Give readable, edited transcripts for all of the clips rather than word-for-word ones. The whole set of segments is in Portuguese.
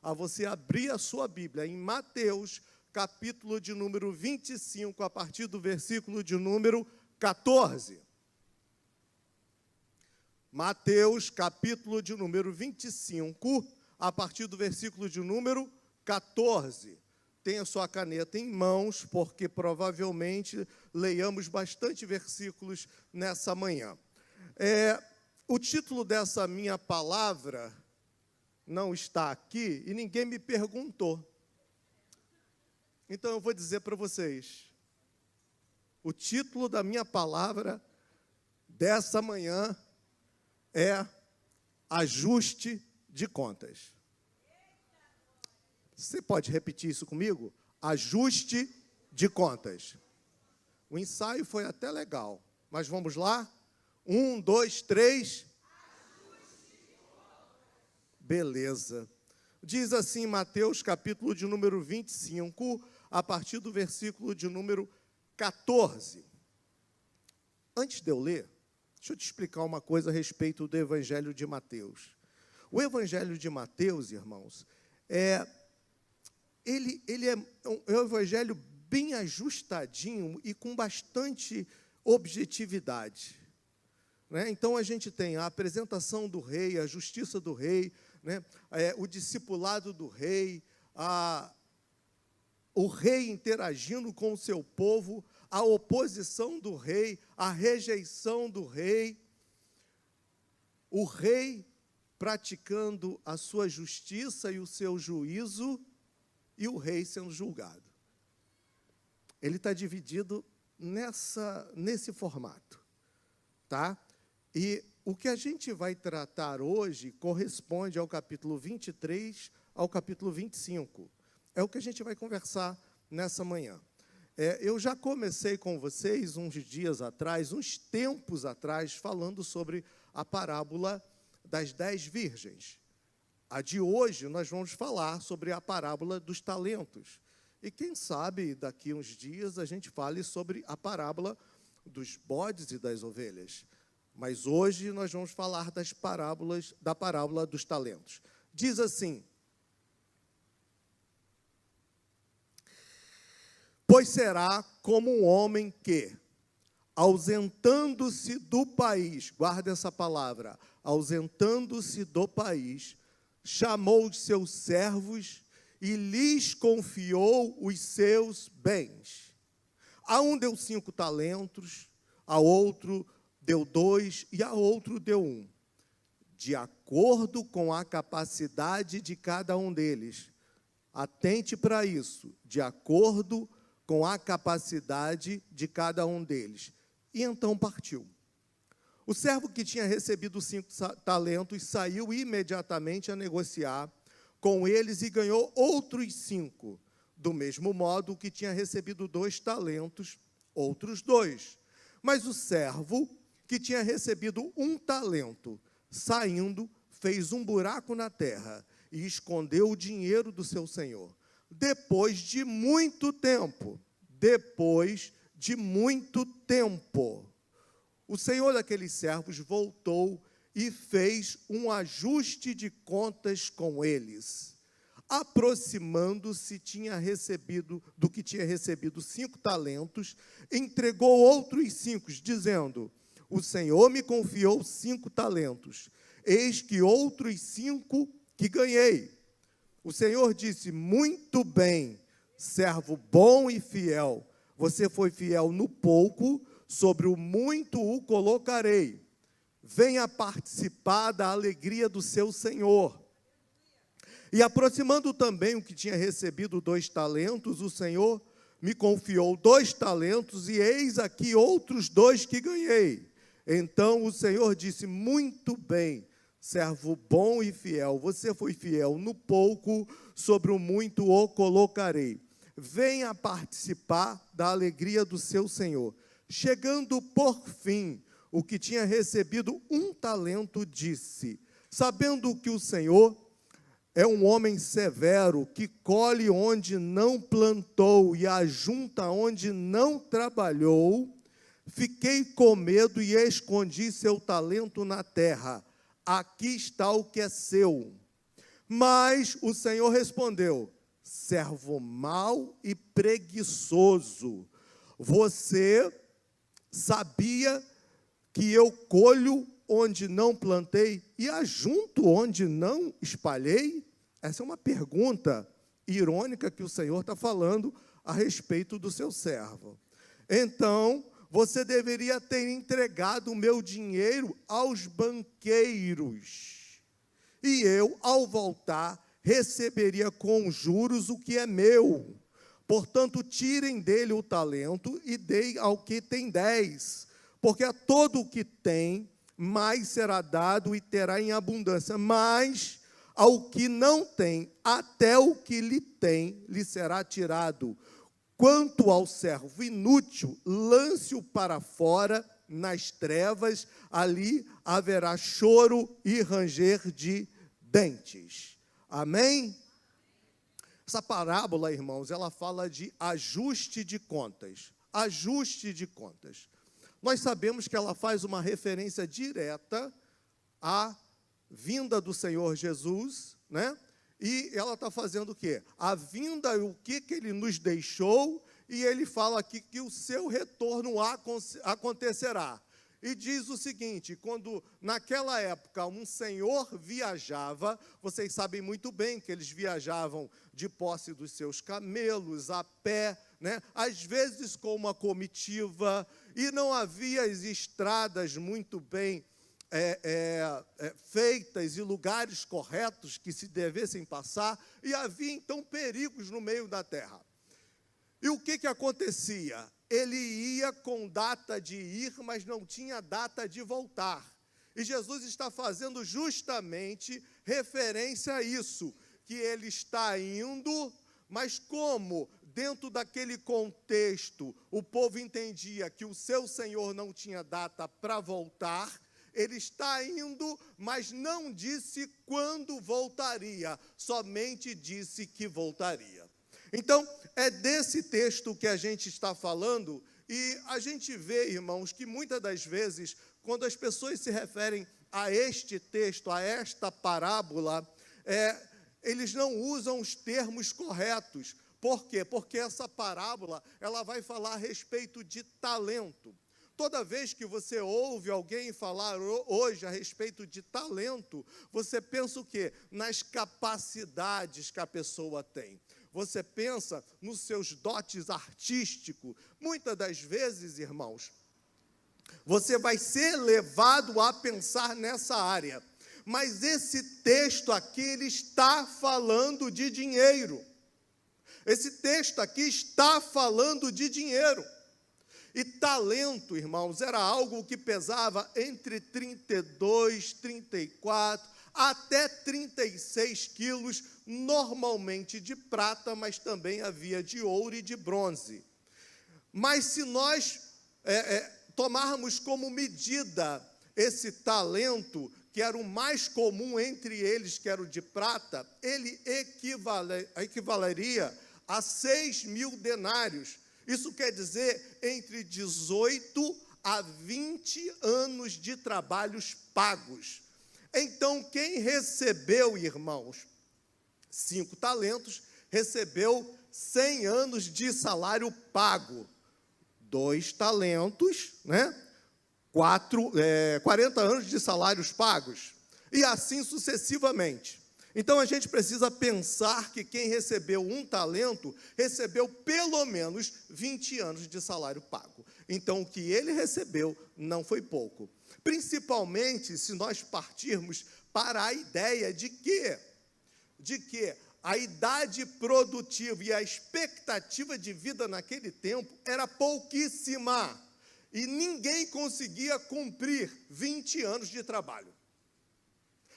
a você abrir a sua Bíblia em Mateus, capítulo de número 25, a partir do versículo de número 14. Mateus, capítulo de número 25, a partir do versículo de número 14. Tenha sua caneta em mãos, porque provavelmente leiamos bastante versículos nessa manhã. O título dessa minha palavra não está aqui e ninguém me perguntou. Então eu vou dizer para vocês. O título da minha palavra dessa manhã é ajuste de contas. Você pode repetir isso comigo? Ajuste de contas. O ensaio foi até legal, mas vamos lá? 1, 2, 3. Beleza. Diz assim Mateus, capítulo de número 25, a partir do versículo de número 14. Antes de eu ler, deixa eu te explicar uma coisa a respeito do Evangelho de Mateus. O Evangelho de Mateus, irmãos, ele é um evangelho bem ajustadinho e com bastante objetividade. Né? Então, a gente tem a apresentação do rei, a justiça do rei, né? O discipulado do rei, o rei interagindo com o seu povo, a oposição do rei, a rejeição do rei, o rei praticando a sua justiça e o seu juízo, e o rei sendo julgado. Ele está dividido nesse formato, tá? E o que a gente vai tratar hoje corresponde ao capítulo 23 ao capítulo 25. É o que a gente vai conversar nessa manhã. Eu já comecei com vocês uns dias atrás, uns tempos atrás, falando sobre a parábola das 10 virgens. A de hoje, nós vamos falar sobre a parábola dos talentos. E quem sabe, daqui uns dias, a gente fale sobre a parábola dos bodes e das ovelhas. Mas hoje nós vamos falar da parábola dos talentos. Diz assim: pois será como um homem que, ausentando-se do país, guarda essa palavra, ausentando-se do país, chamou os seus servos e lhes confiou os seus bens. A um deu 5 talentos, a outro deu 2 e a outro deu 1, de acordo com a capacidade de cada um deles. Atente para isso, de acordo com a capacidade de cada um deles. E então partiu. O servo que tinha recebido 5 talentos saiu imediatamente a negociar com eles e ganhou outros 5. Do mesmo modo, o que tinha recebido 2 talentos, outros 2. Mas o servo que tinha recebido 1 talento, saindo, fez um buraco na terra e escondeu o dinheiro do seu senhor. Depois de muito tempo, o senhor daqueles servos voltou e fez um ajuste de contas com eles. Aproximando-se, do que tinha recebido 5 talentos, entregou outros 5, dizendo: o senhor me confiou 5 talentos, eis que outros 5 que ganhei. O senhor disse: muito bem, servo bom e fiel, você foi fiel no pouco, sobre o muito o colocarei. Venha participar da alegria do seu senhor. E aproximando também o que tinha recebido 2 talentos, o senhor me confiou 2 talentos, e eis aqui outros 2 que ganhei. Então o senhor disse: muito bem, servo bom e fiel, você foi fiel no pouco, sobre o muito o colocarei. Venha participar da alegria do seu senhor. Chegando por fim, o que tinha recebido 1 talento disse: sabendo que o Senhor é um homem severo, que colhe onde não plantou e ajunta onde não trabalhou, fiquei com medo e escondi seu talento na terra. Aqui está o que é seu. Mas o Senhor respondeu: servo mau e preguiçoso, você sabia que eu colho onde não plantei e ajunto onde não espalhei? Essa é uma pergunta irônica que o Senhor está falando a respeito do seu servo. Então, você deveria ter entregado o meu dinheiro aos banqueiros, e eu, ao voltar, receberia com juros o que é meu. Portanto, tirem dele o talento e deem ao que tem 10, porque a todo o que tem, mais será dado e terá em abundância, mas ao que não tem, até o que lhe tem, lhe será tirado. Quanto ao servo inútil, lance-o para fora nas trevas, ali haverá choro e ranger de dentes. Amém? Essa parábola, irmãos, ela fala de ajuste de contas. Ajuste de contas. Nós sabemos que ela faz uma referência direta à vinda do Senhor Jesus, né? E ela está fazendo o quê? A vinda, o que ele nos deixou, e ele fala aqui que o seu retorno acontecerá. E diz o seguinte: quando naquela época um senhor viajava, vocês sabem muito bem que eles viajavam de posse dos seus camelos, a pé, né? Às vezes com uma comitiva, e não havia estradas muito bem feitas e lugares corretos que se devessem passar, e havia então perigos no meio da terra. E o que acontecia? Ele ia com data de ir, mas não tinha data de voltar. E Jesus está fazendo justamente referência a isso, que ele está indo, mas como dentro daquele contexto o povo entendia que o seu Senhor não tinha data para voltar, ele está indo, mas não disse quando voltaria, somente disse que voltaria. Então, é desse texto que a gente está falando, e a gente vê, irmãos, que muitas das vezes, quando as pessoas se referem a este texto, a esta parábola, eles não usam os termos corretos. Por quê? Porque essa parábola, ela vai falar a respeito de talento. Toda vez que você ouve alguém falar hoje a respeito de talento, você pensa o quê? Nas capacidades que a pessoa tem. Você pensa nos seus dotes artísticos. Muitas das vezes, irmãos, você vai ser levado a pensar nessa área. Mas esse texto aqui, ele está falando de dinheiro. Esse texto aqui está falando de dinheiro. E talento, irmãos, era algo que pesava entre 32, 34, até 36 quilos, normalmente de prata, mas também havia de ouro e de bronze. Mas se nós tomarmos como medida esse talento, que era o mais comum entre eles, que era o de prata, ele equivaleria a 6.000 denários. Isso quer dizer entre 18 a 20 anos de trabalhos pagos. Então, quem recebeu, irmãos, 5 talentos, recebeu 100 anos de salário pago. 2 talentos, né? 40 anos de salários pagos. E assim sucessivamente. Então, a gente precisa pensar que quem recebeu 1 talento, recebeu pelo menos 20 anos de salário pago. Então, o que ele recebeu não foi pouco. Principalmente se nós partirmos para a ideia de que a idade produtiva e a expectativa de vida naquele tempo era pouquíssima. E ninguém conseguia cumprir 20 anos de trabalho.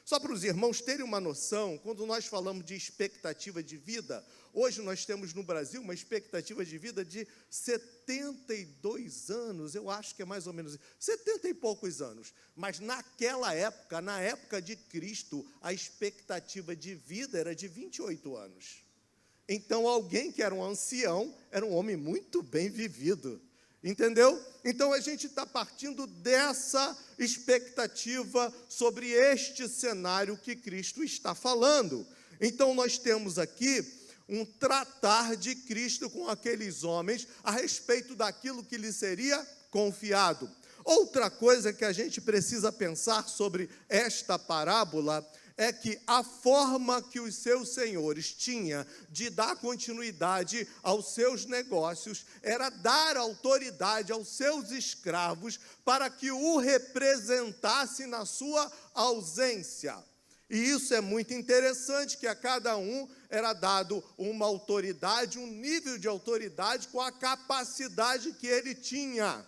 Só para os irmãos terem uma noção, quando nós falamos de expectativa de vida, hoje nós temos no Brasil uma expectativa de vida de 72 anos, eu acho que é mais ou menos 70 e poucos anos. Mas naquela época, na época de Cristo, a expectativa de vida era de 28 anos. Então, alguém que era um ancião, era um homem muito bem vivido. Entendeu? Então, a gente está partindo dessa expectativa sobre este cenário que Cristo está falando. Então, nós temos aqui um tratar de Cristo com aqueles homens a respeito daquilo que lhe seria confiado. Outra coisa que a gente precisa pensar sobre esta parábola é que a forma que os seus senhores tinham de dar continuidade aos seus negócios era dar autoridade aos seus escravos para que o representasse na sua ausência. E isso é muito interessante, que a cada um era dado uma autoridade, um nível de autoridade com a capacidade que ele tinha.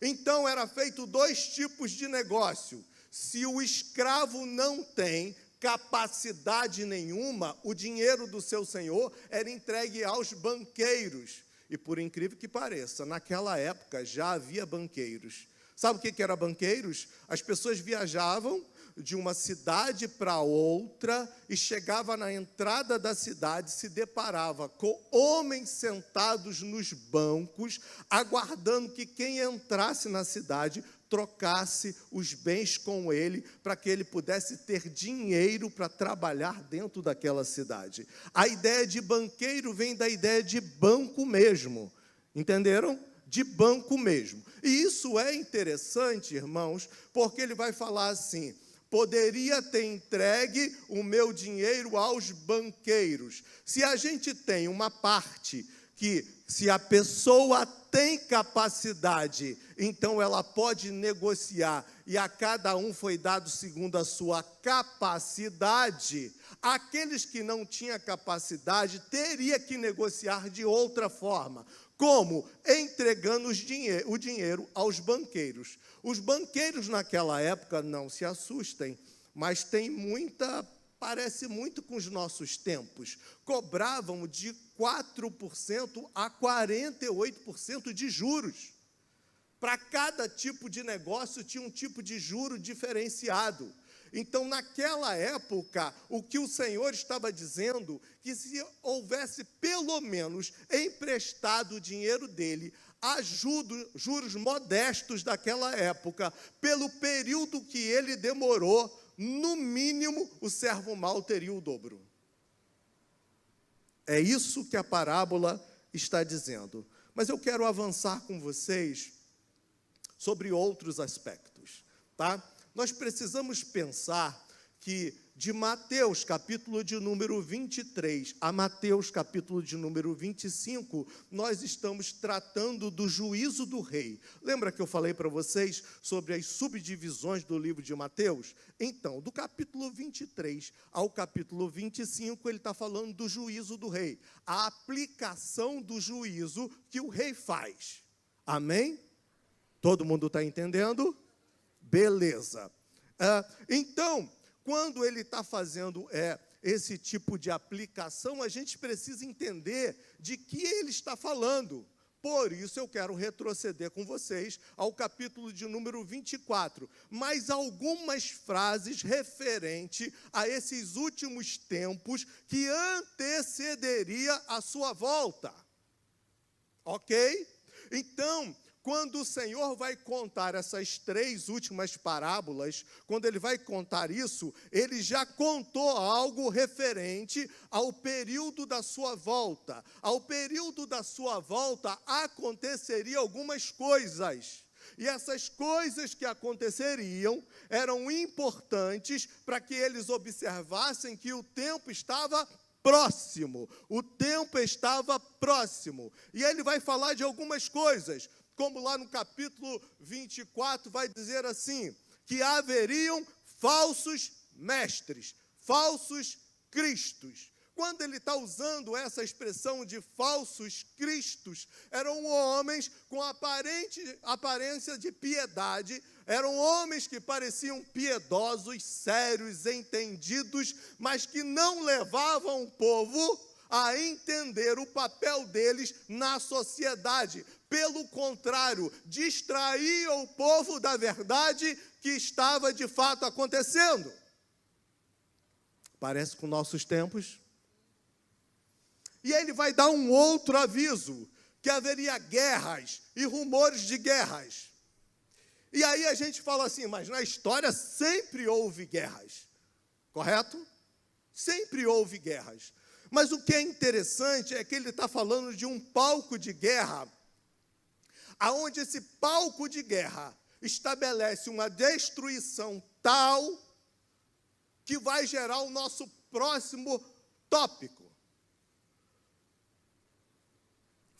Então, era feito 2 tipos de negócio. Se o escravo não tem capacidade nenhuma, o dinheiro do seu senhor era entregue aos banqueiros. E, por incrível que pareça, naquela época já havia banqueiros. Sabe o que eram banqueiros? As pessoas viajavam de uma cidade para outra e chegava na entrada da cidade, se deparava com homens sentados nos bancos, aguardando que quem entrasse na cidade trocasse os bens com ele, para que ele pudesse ter dinheiro para trabalhar dentro daquela cidade. A ideia de banqueiro vem da ideia de banco mesmo, entenderam? De banco mesmo. E isso é interessante, irmãos, porque ele vai falar assim: poderia ter entregue o meu dinheiro aos banqueiros. Se a gente tem uma parte que, se a pessoa tem capacidade, então ela pode negociar, e a cada um foi dado segundo a sua capacidade, aqueles que não tinham capacidade teria que negociar de outra forma. Como? Entregando o dinheiro aos banqueiros. Os banqueiros naquela época, não se assustem, mas parece muito com os nossos tempos. Cobravam de 4% a 48% de juros. Para cada tipo de negócio tinha um tipo de juro diferenciado. Então, naquela época, o que o Senhor estava dizendo, que se houvesse pelo menos emprestado o dinheiro dele a juros modestos daquela época, pelo período que ele demorou, no mínimo, o servo mau teria o dobro. É isso que a parábola está dizendo. Mas eu quero avançar com vocês sobre outros aspectos, tá? Nós precisamos pensar que de Mateus, capítulo de número 23, a Mateus, capítulo de número 25, nós estamos tratando do juízo do rei. Lembra que eu falei para vocês sobre as subdivisões do livro de Mateus? Então, do capítulo 23 ao capítulo 25, ele está falando do juízo do rei. A aplicação do juízo que o rei faz. Amém? Todo mundo está entendendo? Beleza. Então, quando ele está fazendo esse tipo de aplicação, a gente precisa entender de que ele está falando. Por isso, eu quero retroceder com vocês ao capítulo de número 24. Mas algumas frases referentes a esses últimos tempos que antecederia a sua volta. Ok? Então, quando o Senhor vai contar essas 3 últimas parábolas, quando ele vai contar isso, ele já contou algo referente ao período da sua volta. Ao período da sua volta aconteceria algumas coisas. E essas coisas que aconteceriam eram importantes para que eles observassem que o tempo estava próximo. O tempo estava próximo. E ele vai falar de algumas coisas, como lá no capítulo 24 vai dizer assim, que haveriam falsos mestres, falsos cristos. Quando ele está usando essa expressão de falsos cristos, eram homens com aparência de piedade, eram homens que pareciam piedosos, sérios, entendidos, mas que não levavam o povo a entender o papel deles na sociedade. Pelo contrário, distraía o povo da verdade que estava de fato acontecendo. Parece com nossos tempos. E ele vai dar um outro aviso, que haveria guerras e rumores de guerras. E aí a gente fala assim, mas na história sempre houve guerras, correto? Sempre houve guerras. Mas o que é interessante é que ele está falando de um palco de guerra, aonde esse palco de guerra estabelece uma destruição tal que vai gerar o nosso próximo tópico: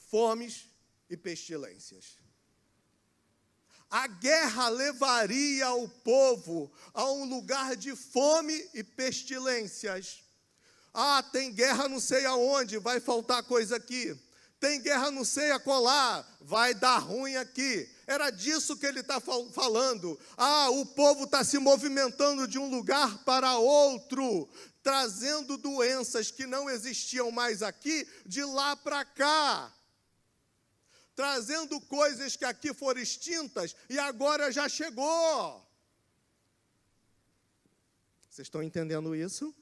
fomes e pestilências. A guerra levaria o povo a um lugar de fome e pestilências. Ah, tem guerra não sei aonde, vai faltar coisa aqui. Tem guerra não sei acolá, vai dar ruim aqui. Era disso que ele está falando. Ah, o povo está se movimentando de um lugar para outro, trazendo doenças que não existiam mais aqui, de lá para cá. Trazendo coisas que aqui foram extintas e agora já chegou. Vocês estão entendendo isso?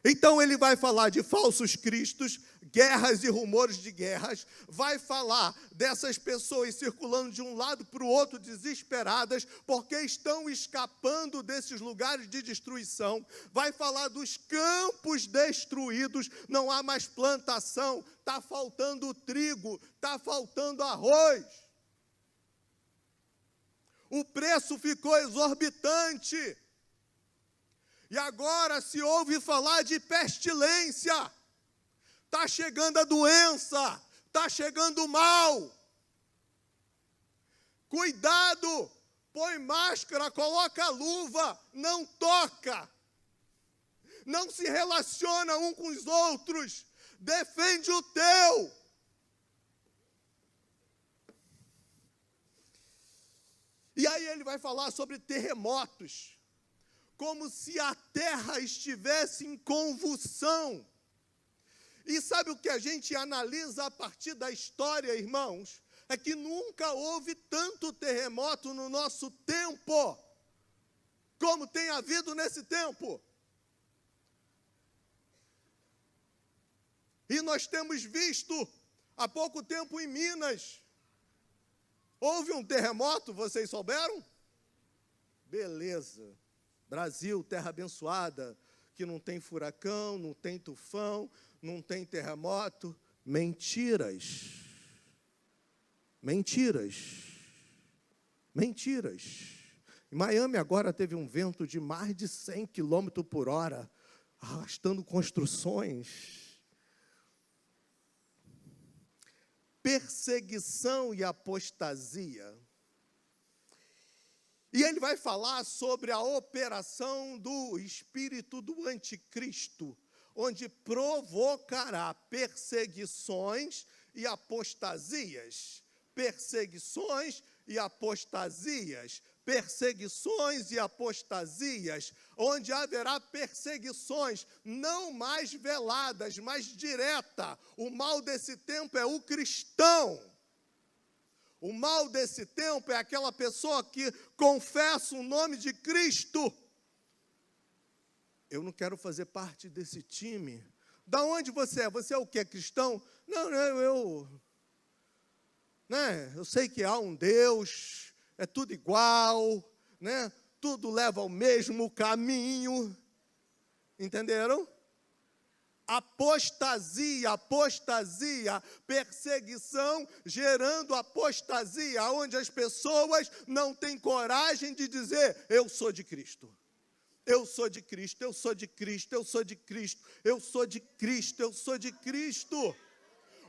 Então ele vai falar de falsos cristos, guerras e rumores de guerras, vai falar dessas pessoas circulando de um lado para o outro desesperadas, porque estão escapando desses lugares de destruição, vai falar dos campos destruídos, não há mais plantação, está faltando trigo, está faltando arroz. O preço ficou exorbitante. E agora se ouve falar de pestilência. Está chegando a doença, está chegando o mal. Cuidado, põe máscara, coloca a luva, não toca. Não se relaciona um com os outros. Defende o teu. E aí ele vai falar sobre terremotos, como se a terra estivesse em convulsão. E sabe o que a gente analisa a partir da história, irmãos? É que nunca houve tanto terremoto no nosso tempo, como tem havido nesse tempo. E nós temos visto, há pouco tempo em Minas, houve um terremoto, vocês souberam? Beleza. Brasil, terra abençoada, que não tem furacão, não tem tufão, não tem terremoto. Mentiras. Mentiras. Mentiras. Em Miami agora teve um vento de mais de 100 km por hora, arrastando construções. Perseguição e apostasia. E ele vai falar sobre a operação do espírito do anticristo, onde provocará perseguições e apostasias. Perseguições e apostasias. Perseguições e apostasias, onde haverá perseguições não mais veladas, mas direta. O mal desse tempo é o cristão. O mal desse tempo é aquela pessoa que confessa o nome de Cristo. Eu não quero fazer parte desse time. Da onde você é? Você é o quê? Cristão? Não, eu sei que há um Deus, é tudo igual, né? Tudo leva ao mesmo caminho. Entenderam? Apostasia, perseguição gerando apostasia, onde as pessoas não têm coragem de dizer: eu sou de Cristo, eu sou de Cristo, eu sou de Cristo, eu sou de Cristo, eu sou de Cristo, eu sou de Cristo.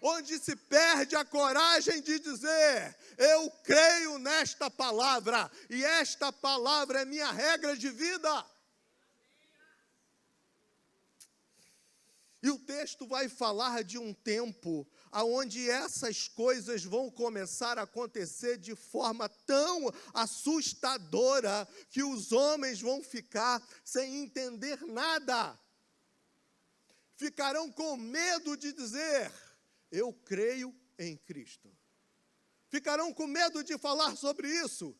Onde se perde a coragem de dizer: eu creio nesta palavra, e esta palavra é minha regra de vida. E o texto vai falar de um tempo onde essas coisas vão começar a acontecer de forma tão assustadora que os homens vão ficar sem entender nada. Ficarão com medo de dizer: eu creio em Cristo. Ficarão com medo de falar sobre isso.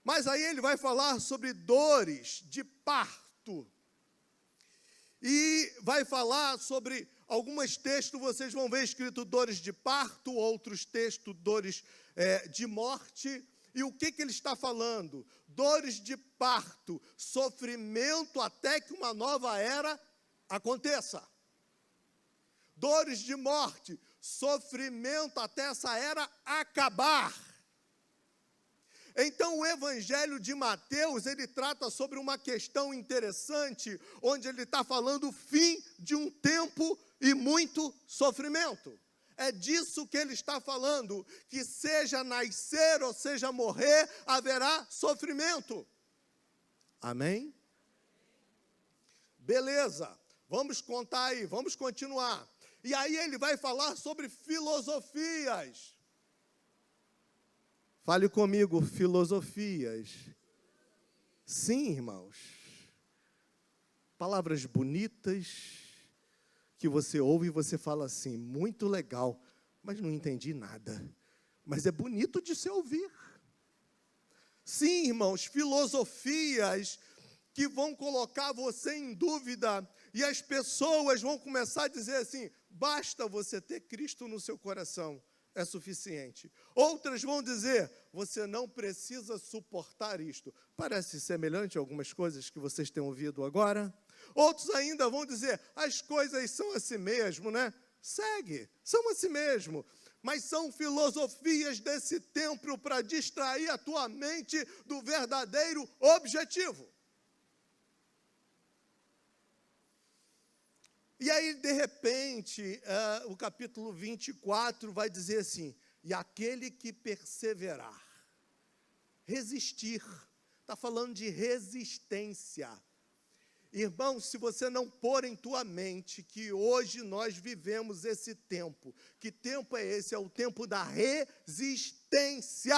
Mas aí ele vai falar sobre dores de parto. E vai falar sobre alguns textos, vocês vão ver escrito dores de parto, outros textos, dores de morte. E o que ele está falando? Dores de parto, sofrimento até que uma nova era aconteça. Dores de morte, sofrimento até essa era acabar. Então, o Evangelho de Mateus, ele trata sobre uma questão interessante, onde ele está falando o fim de um tempo e muito sofrimento. É disso que ele está falando, que seja nascer ou seja morrer, haverá sofrimento. Amém? Beleza, vamos contar aí, vamos continuar. E aí ele vai falar sobre filosofias. Fale comigo, filosofias. Sim, irmãos. Palavras bonitas que você ouve e você fala assim, muito legal, mas não entendi nada. Mas é bonito de se ouvir. Sim, irmãos, filosofias que vão colocar você em dúvida e as pessoas vão começar a dizer assim, basta você ter Cristo no seu coração. É suficiente. Outras vão dizer, você não precisa suportar isto. Parece semelhante a algumas coisas que vocês têm ouvido agora. Outros ainda vão dizer, as coisas são assim mesmo, né? Segue, são assim mesmo. Mas são filosofias desse tempo para distrair a tua mente do verdadeiro objetivo. E aí, de repente, o capítulo 24 vai dizer assim, e aquele que perseverar, resistir, está falando de resistência. Irmão, se você não pôr em tua mente que hoje nós vivemos esse tempo, que tempo é esse? É o tempo da resistência.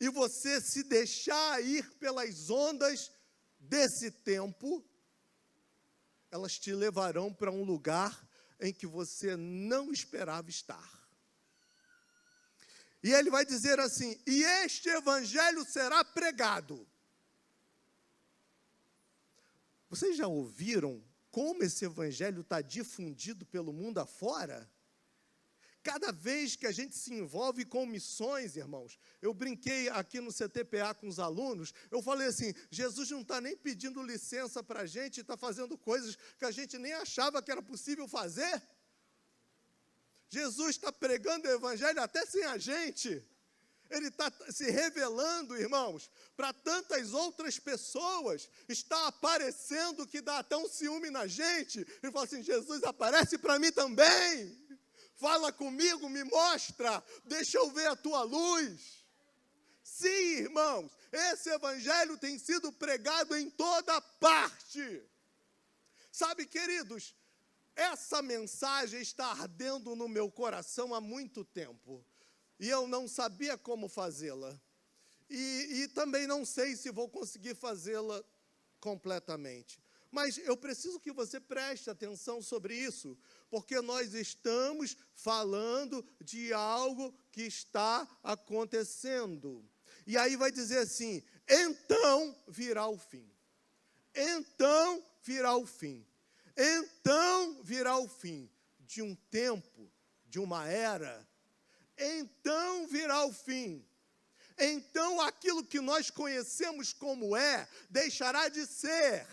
E você se deixar ir pelas ondas desse tempo, elas te levarão para um lugar em que você não esperava estar. E ele vai dizer assim, e este evangelho será pregado. Vocês já ouviram como esse evangelho está difundido pelo mundo afora? Cada vez que a gente se envolve com missões, irmãos, eu brinquei aqui no CTPA com os alunos, eu falei assim, Jesus não está nem pedindo licença para a gente, está fazendo coisas que a gente nem achava que era possível fazer. Jesus está pregando o evangelho até sem a gente. Ele está se revelando, irmãos, para tantas outras pessoas, está aparecendo que dá até um ciúme na gente, e fala assim, Jesus, aparece para mim também. Fala comigo, me mostra, deixa eu ver a tua luz. Sim, irmãos, esse evangelho tem sido pregado em toda parte. Sabe, queridos, essa mensagem está ardendo no meu coração há muito tempo. E eu não sabia como fazê-la. E também não sei se vou conseguir fazê-la completamente. Mas eu preciso que você preste atenção sobre isso, porque nós estamos falando de algo que está acontecendo. E aí vai dizer assim, então virá o fim. Então virá o fim. Então virá o fim de um tempo, de uma era. Então virá o fim. Então aquilo que nós conhecemos como deixará de ser.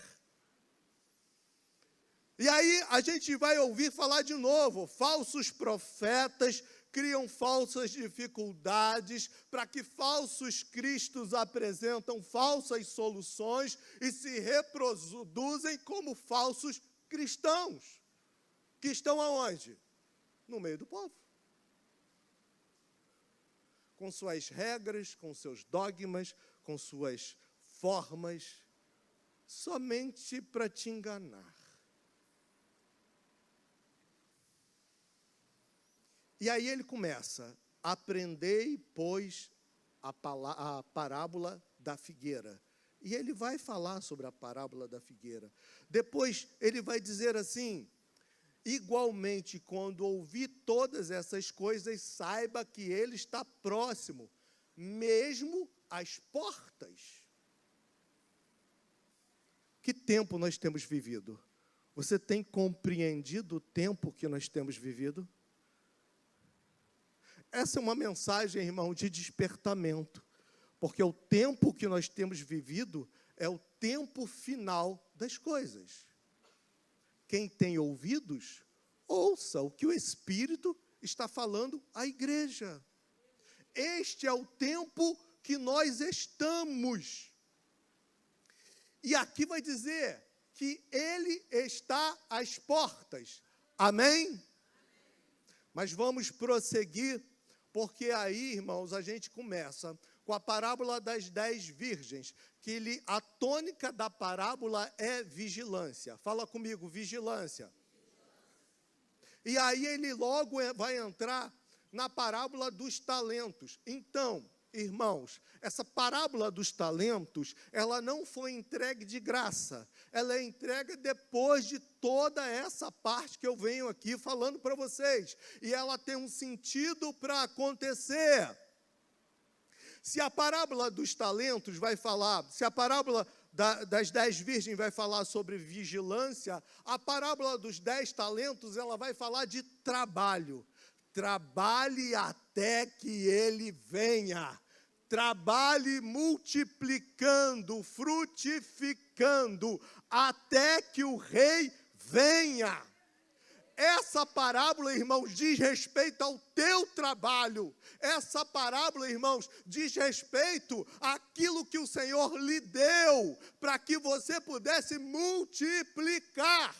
E aí a gente vai ouvir falar de novo, falsos profetas criam falsas dificuldades para que falsos cristos apresentam falsas soluções e se reproduzem como falsos cristãos, que estão aonde? No meio do povo. Com suas regras, com seus dogmas, com suas formas, somente para te enganar. E aí ele começa, aprendei, pois, a parábola da figueira. E ele vai falar sobre a parábola da figueira. Depois ele vai dizer assim, igualmente, quando ouvir todas essas coisas, saiba que ele está próximo, mesmo às portas. Que tempo nós temos vivido? Você tem compreendido o tempo que nós temos vivido? essa é uma mensagem, irmão, de despertamento, porque o tempo que nós temos vivido é o tempo final das coisas. Quem tem ouvidos, ouça o que o Espírito está falando à igreja. Este é o tempo que nós estamos. E aqui vai dizer que ele está às portas. Amém? Mas vamos prosseguir, porque aí, irmãos, a gente começa com a parábola das 10 virgens, que a tônica da parábola é vigilância. Fala comigo, vigilância. E aí ele logo vai entrar na parábola dos talentos. Então, irmãos, essa parábola dos talentos, ela não foi entregue de graça. Ela é entregue depois de toda essa parte que eu venho aqui falando para vocês. E ela tem um sentido para acontecer. Se a parábola dos talentos vai falar, se a parábola das 10 virgens vai falar sobre vigilância, a parábola dos 10 talentos, ela vai falar de trabalho. Trabalhe até que ele venha. Trabalhe multiplicando, frutificando, até que o rei venha. Essa parábola, irmãos, diz respeito ao teu trabalho. Essa parábola, irmãos, diz respeito àquilo que o Senhor lhe deu, para que você pudesse multiplicar.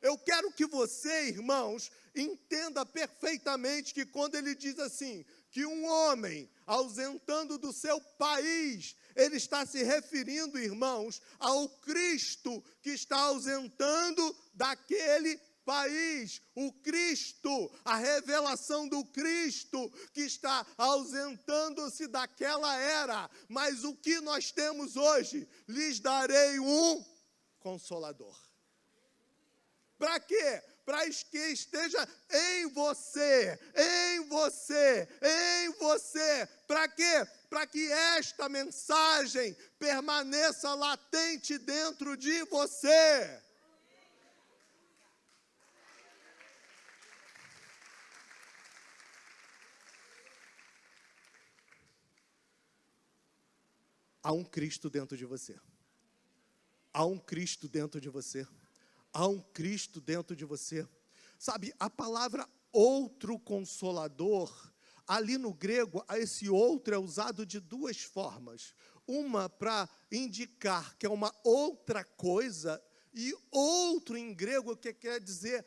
Eu quero que você, irmãos, entenda perfeitamente que quando ele diz assim, que um homem ausentando do seu país, ele está se referindo, irmãos, ao Cristo que está ausentando daquele país, o Cristo, a revelação do Cristo que está ausentando-se daquela era. Mas o que nós temos hoje? Lhes darei um Consolador. Para quê? Para que esteja em você, em você, em você. Para quê? Para que esta mensagem permaneça latente dentro de você. Há um Cristo dentro de você. Há um Cristo dentro de você. Há um Cristo dentro de você. Sabe, a palavra outro consolador, ali no grego, esse outro é usado de duas formas. Uma para indicar que é uma outra coisa, e outro em grego que quer dizer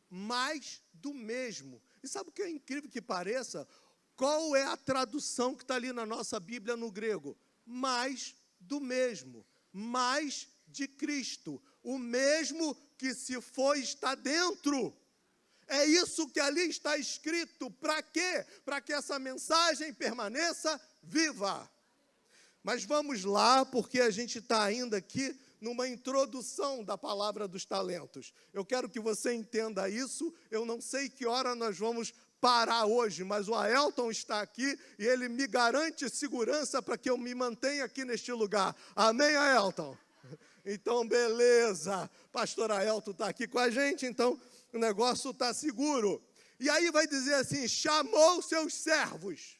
mais do mesmo. E sabe o que é incrível que pareça? Qual é a tradução que está ali na nossa Bíblia no grego? Mais do mesmo, mais de Cristo, o mesmo que se foi está dentro. É isso que ali está escrito. Para quê? Para que essa mensagem permaneça viva. Mas vamos lá, porque a gente está ainda aqui numa introdução da palavra dos talentos. Eu quero que você entenda isso. Eu não sei que hora nós vamos parar hoje, mas o Aelton está aqui e ele me garante segurança para que eu me mantenha aqui neste lugar. Amém, Aelton? Então, beleza. Pastor Aelton está aqui com a gente, então o negócio está seguro. E aí vai dizer assim, chamou seus servos.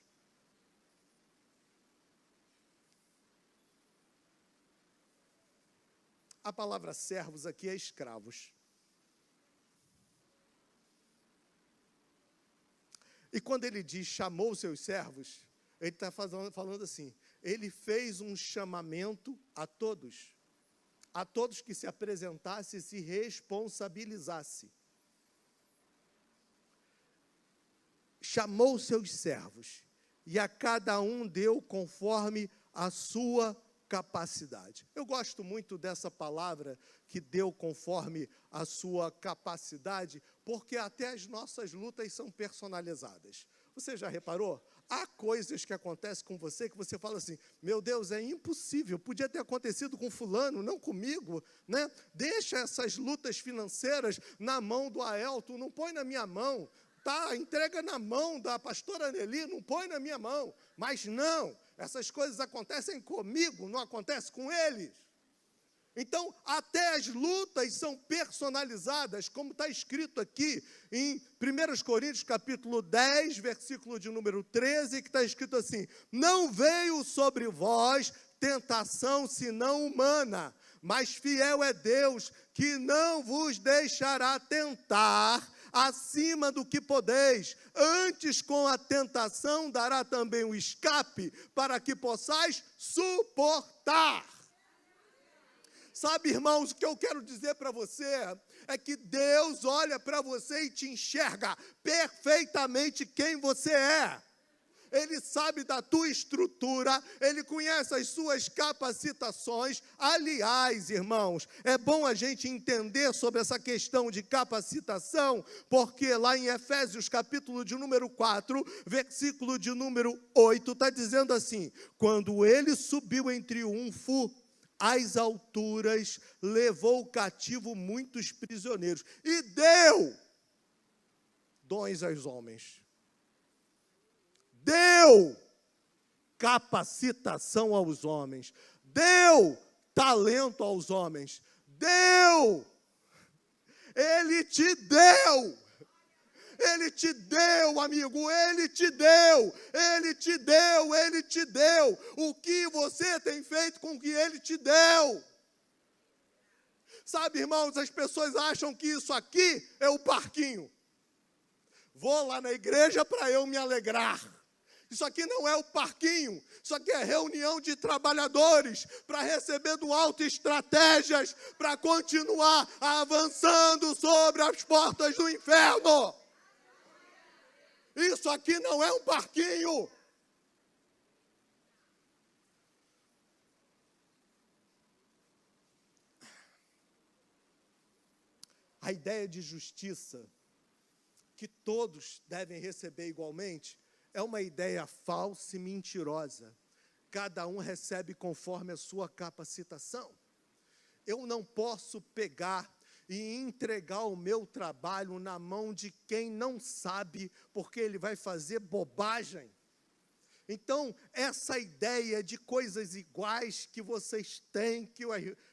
A palavra servos aqui é escravos. E quando ele diz chamou seus servos, ele está falando assim, ele fez um chamamento a todos que se apresentasse e se responsabilizasse. Chamou seus servos, e a cada um deu conforme a sua capacidade. Eu gosto muito dessa palavra, que deu conforme a sua capacidade, porque até as nossas lutas são personalizadas. Você já reparou? Há coisas que acontecem com você que você fala assim, meu Deus, é impossível, podia ter acontecido com fulano, não comigo, né? Deixa essas lutas financeiras na mão do Aelton, não põe na minha mão, tá? Entrega na mão da pastora Nelly, não põe na minha mão. Mas não, essas coisas acontecem comigo, não acontecem com eles. Então, até as lutas são personalizadas, como está escrito aqui em 1 Coríntios, capítulo 10, versículo de número 13, que está escrito assim: não veio sobre vós tentação senão humana, mas fiel é Deus, que não vos deixará tentar acima do que podeis, antes com a tentação dará também o escape, para que possais suportar. Sabe, irmãos, o que eu quero dizer para você é que Deus olha para você e te enxerga perfeitamente quem você é. Ele sabe da tua estrutura, Ele conhece as suas capacitações. Aliás, irmãos, é bom a gente entender sobre essa questão de capacitação, porque lá em Efésios, capítulo de número 4, versículo de número 8, está dizendo assim: quando Ele subiu em triunfo às alturas, levou cativo muitos prisioneiros e deu dons aos homens. Deu capacitação aos homens. Deu talento aos homens. Deu. Ele te deu. Ele te deu, amigo, Ele te deu, Ele te deu, Ele te deu. O que você tem feito com o que Ele te deu? Sabe, irmãos, as pessoas acham que isso aqui é o parquinho. Vou lá na igreja para eu me alegrar. Isso aqui não é o parquinho, isso aqui é reunião de trabalhadores para receber do alto estratégias para continuar avançando sobre as portas do inferno. Isso aqui não é um parquinho. A ideia de justiça, que todos devem receber igualmente, é uma ideia falsa e mentirosa. Cada um recebe conforme a sua capacitação. Eu não posso pegar e entregar o meu trabalho na mão de quem não sabe, porque ele vai fazer bobagem. Então, essa ideia de coisas iguais que vocês têm,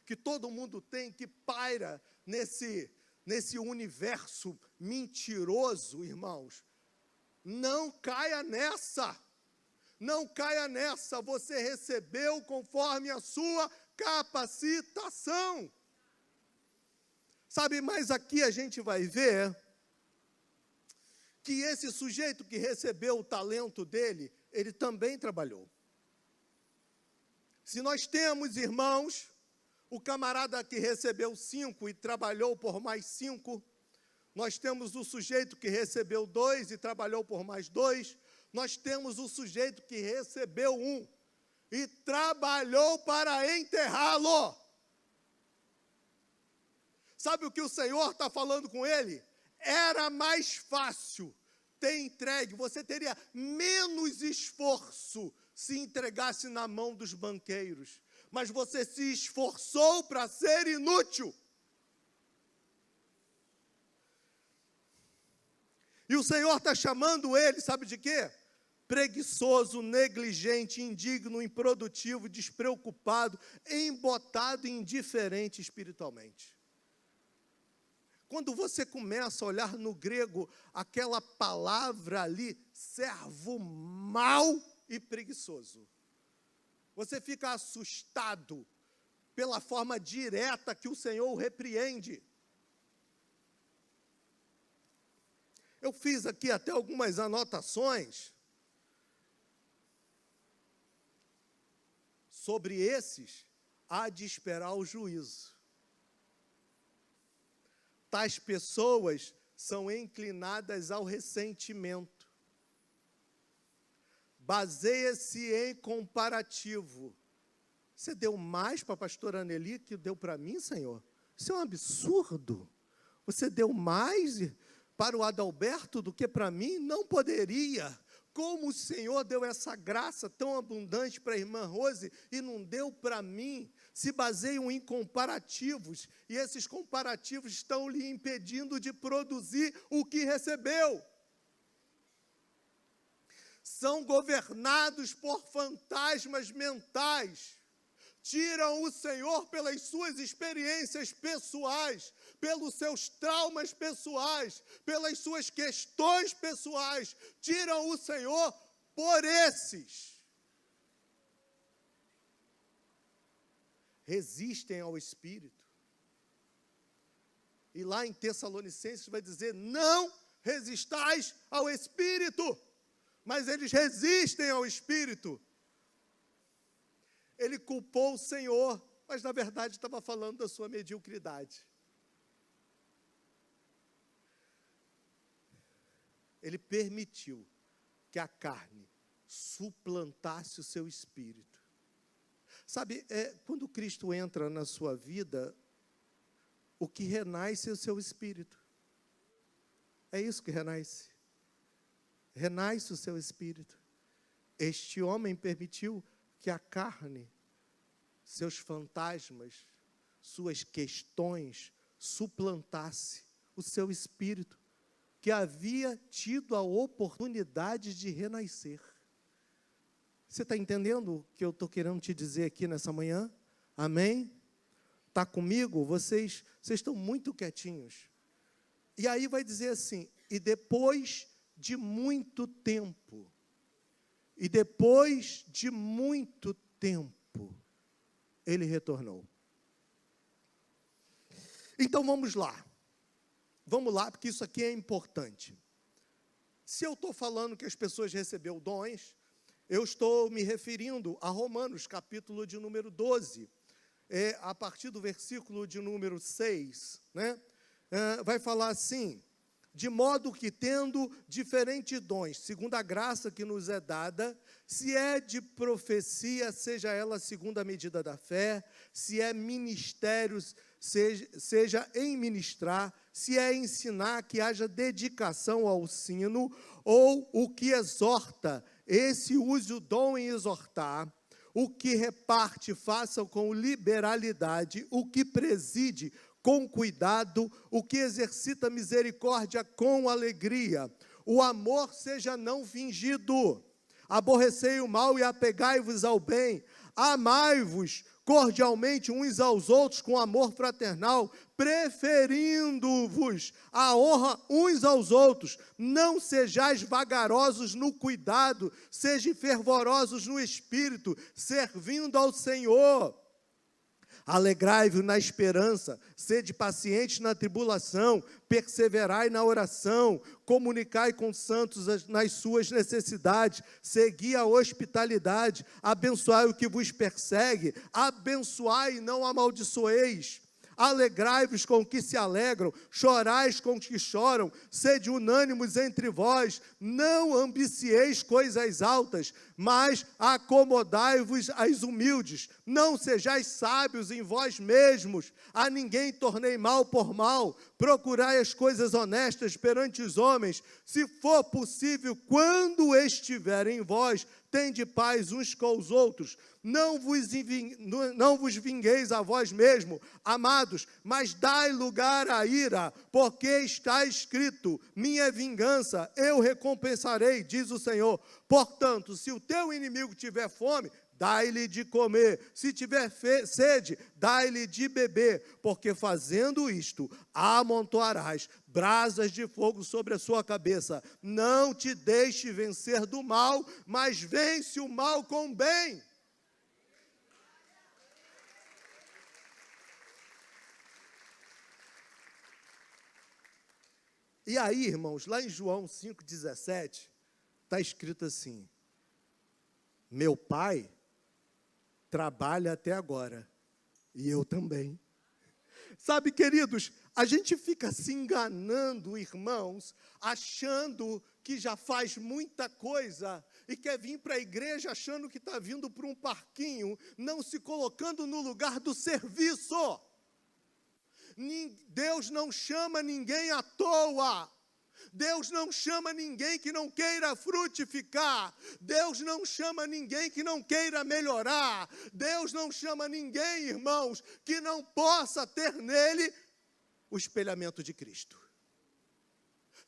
que todo mundo tem, que paira nesse universo mentiroso, irmãos, não caia nessa. Não caia nessa. Você recebeu conforme a sua capacitação. Sabe, mas aqui a gente vai ver que esse sujeito que recebeu o talento dele, ele também trabalhou. Se nós temos, irmãos, o camarada que recebeu 5 e trabalhou por mais 5, nós temos o sujeito que recebeu 2 e trabalhou por mais 2, nós temos o sujeito que recebeu 1 e trabalhou para enterrá-lo. Sabe o que o Senhor está falando com ele? Era mais fácil ter entregue, você teria menos esforço se entregasse na mão dos banqueiros, mas você se esforçou para ser inútil. E o Senhor está chamando ele, sabe de quê? Preguiçoso, negligente, indigno, improdutivo, despreocupado, embotado e indiferente espiritualmente. Quando você começa a olhar no grego aquela palavra ali, servo mau e preguiçoso, você fica assustado pela forma direta que o Senhor o repreende. Eu fiz aqui até algumas anotações sobre esses, há de esperar o juízo. Tais pessoas são inclinadas ao ressentimento. Baseia-se em comparativo. Você deu mais para a pastora Anneli que deu para mim, Senhor? Isso é um absurdo. Você deu mais para o Adalberto do que para mim? Não poderia. Como o Senhor deu essa graça tão abundante para a irmã Rose e não deu para mim? Se baseiam em comparativos, e esses comparativos estão lhe impedindo de produzir o que recebeu. São governados por fantasmas mentais. tiram o Senhor pelas suas experiências pessoais, pelos seus traumas pessoais, pelas suas questões pessoais, tiram o Senhor por esses. Resistem ao Espírito. E lá em Tessalonicenses vai dizer, não resistais ao Espírito, mas eles resistem ao Espírito. Ele culpou o Senhor, mas na verdade estava falando da sua mediocridade. Ele permitiu que a carne suplantasse o seu espírito. Sabe, quando Cristo entra na sua vida, o que renasce é o seu espírito. É isso que renasce. Renasce o seu espírito. Este homem permitiu que a carne, seus fantasmas, suas questões, suplantasse o seu espírito, que havia tido a oportunidade de renascer. Você está entendendo o que eu estou querendo te dizer aqui nessa manhã? Amém? Está comigo? Vocês estão muito quietinhos. E aí vai dizer assim, e depois de muito tempo, ele retornou. Então vamos lá. Vamos lá, porque isso aqui é importante. Se eu estou falando que as pessoas receberam dons, eu estou me referindo a Romanos, capítulo de número 12, a partir do versículo de número 6, né? Vai falar assim, de modo que tendo diferentes dons, segundo a graça que nos é dada, se é de profecia, seja ela segundo a medida da fé, se é ministérios, seja em ministrar, se é ensinar, que haja dedicação ao ensino, ou o que exorta, esse use o dom em exortar, o que reparte, faça com liberalidade, o que preside, com cuidado, o que exercita misericórdia com alegria. O amor seja não fingido. Aborrecei o mal e apegai-vos ao bem. Amai-vos cordialmente uns aos outros com amor fraternal, preferindo-vos a honra uns aos outros. Não sejais vagarosos no cuidado, sejam fervorosos no espírito, servindo ao Senhor. Alegrai-vos na esperança, sede pacientes na tribulação, perseverai na oração, comunicai com os santos nas suas necessidades, segui a hospitalidade, abençoai o que vos persegue, abençoai e não amaldiçoeis. Alegrai-vos com os que se alegram, chorais com os que choram, sede unânimos entre vós, não ambicieis coisas altas, mas acomodai-vos às humildes, não sejais sábios em vós mesmos, a ninguém tornei mal por mal, procurai as coisas honestas perante os homens, se for possível, quando estiverem em vós, tende paz uns com os outros, não vos vingueis a vós mesmo, amados, mas dai lugar à ira, porque está escrito, minha vingança, eu recompensarei, diz o Senhor. Portanto, se o teu inimigo tiver fome, dai-lhe de comer, se tiver sede, dai-lhe de beber, porque fazendo isto, amontoarás brasas de fogo sobre a sua cabeça. Não te deixe vencer do mal, mas vence o mal com o bem. E aí, irmãos, lá em João 5,17, está escrito assim, meu pai trabalha até agora, e eu também. Sabe, queridos, a gente fica se enganando, irmãos, achando que já faz muita coisa e quer vir para a igreja achando que está vindo para um parquinho, não se colocando no lugar do serviço. Deus não chama ninguém à toa. Deus não chama ninguém que não queira frutificar. Deus não chama ninguém que não queira melhorar. Deus não chama ninguém, irmãos, que não possa ter nele o espelhamento de Cristo.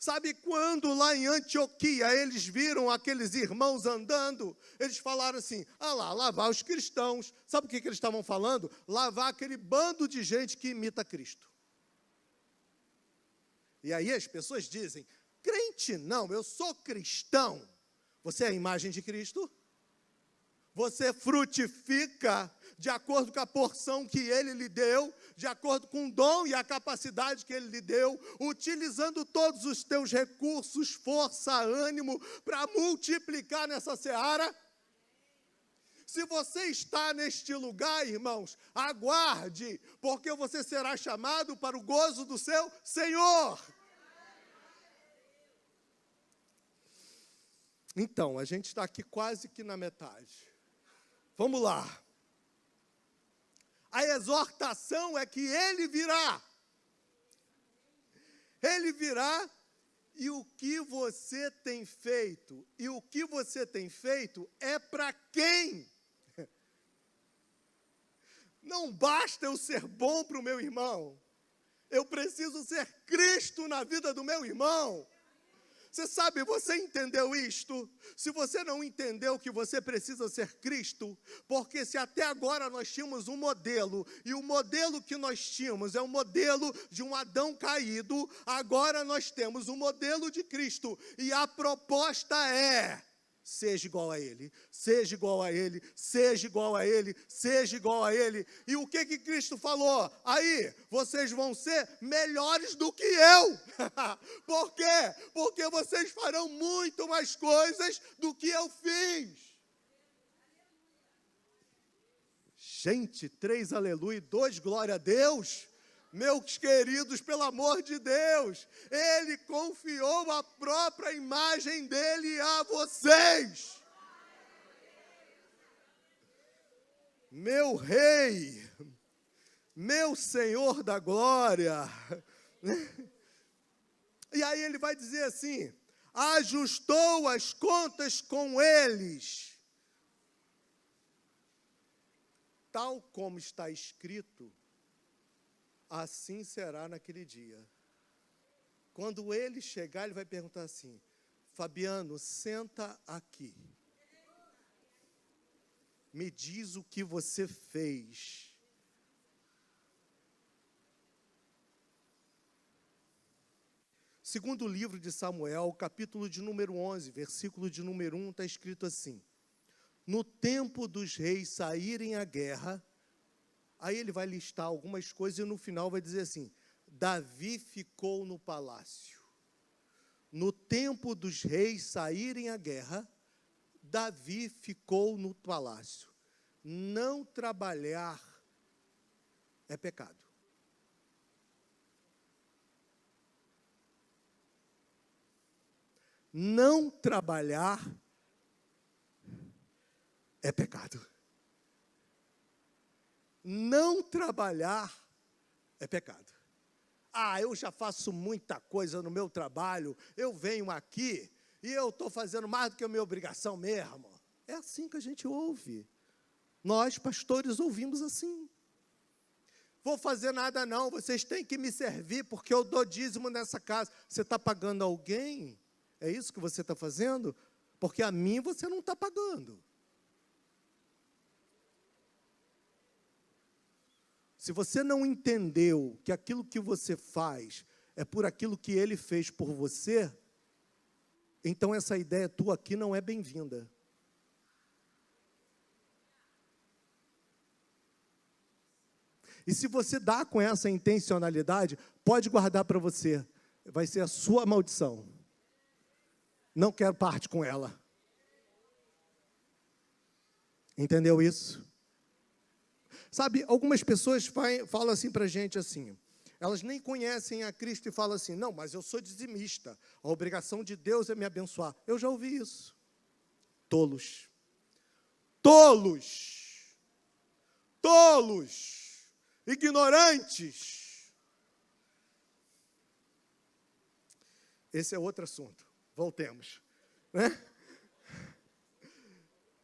Sabe quando lá em Antioquia eles viram aqueles irmãos andando? Eles falaram assim, lavar os cristãos. Sabe o que eles estavam falando? Lavar aquele bando de gente que imita Cristo. E aí as pessoas dizem, crente não, eu sou cristão. Você é a imagem de Cristo? Você frutifica de acordo com a porção que Ele lhe deu, de acordo com o dom e a capacidade que Ele lhe deu, utilizando todos os teus recursos, força, ânimo, para multiplicar nessa seara. Se você está neste lugar, irmãos, aguarde, porque você será chamado para o gozo do seu Senhor. Então, a gente está aqui quase que na metade. Vamos lá. A exortação é que Ele virá. Ele virá, e o que você tem feito? E o que você tem feito é para quem? Não basta eu ser bom para o meu irmão. Eu preciso ser Cristo na vida do meu irmão. Você sabe, você entendeu isto? Se você não entendeu que você precisa ser Cristo, porque se até agora nós tínhamos um modelo, e o modelo que nós tínhamos é um modelo de um Adão caído, agora nós temos um modelo de Cristo, e a proposta é, seja igual a Ele, seja igual a Ele, seja igual a Ele, seja igual a Ele. E o que Cristo falou? Aí, vocês vão ser melhores do que eu. Por quê? Porque vocês farão muito mais coisas do que eu fiz. Gente, 3 aleluia, 2 glória a Deus. Meus queridos, pelo amor de Deus, Ele confiou a própria imagem dEle a vocês. Meu Rei, meu Senhor da glória. E aí Ele vai dizer assim, ajustou as contas com eles. Tal como está escrito, assim será naquele dia. Quando ele chegar, ele vai perguntar assim, Fabiano, senta aqui. Me diz o que você fez. Segundo o livro de Samuel, capítulo de número 11, versículo de número 1, está escrito assim, no tempo dos reis saírem à guerra, aí ele vai listar algumas coisas e no final vai dizer assim, Davi ficou no palácio. No tempo dos reis saírem à guerra, Davi ficou no palácio. Não trabalhar é pecado. Não trabalhar é pecado. Não trabalhar é pecado. Eu já faço muita coisa no meu trabalho, eu venho aqui e eu estou fazendo mais do que a minha obrigação mesmo. É assim que a gente ouve. Nós, pastores, ouvimos assim. Vou fazer nada não, vocês têm que me servir porque eu dou dízimo nessa casa. Você está pagando alguém? É isso que você está fazendo? Porque a mim você não está pagando. Se você não entendeu que aquilo que você faz é por aquilo que Ele fez por você, então essa ideia tua aqui não é bem-vinda. E se você dá com essa intencionalidade, pode guardar para você. Vai ser a sua maldição. Não quero parte com ela. Entendeu isso? Sabe, algumas pessoas falam assim para a gente assim, elas nem conhecem a Cristo e falam assim, não, mas eu sou dizimista, a obrigação de Deus é me abençoar. Eu já ouvi isso. Tolos. Tolos. Tolos. Ignorantes. Esse é outro assunto. Voltemos. Né?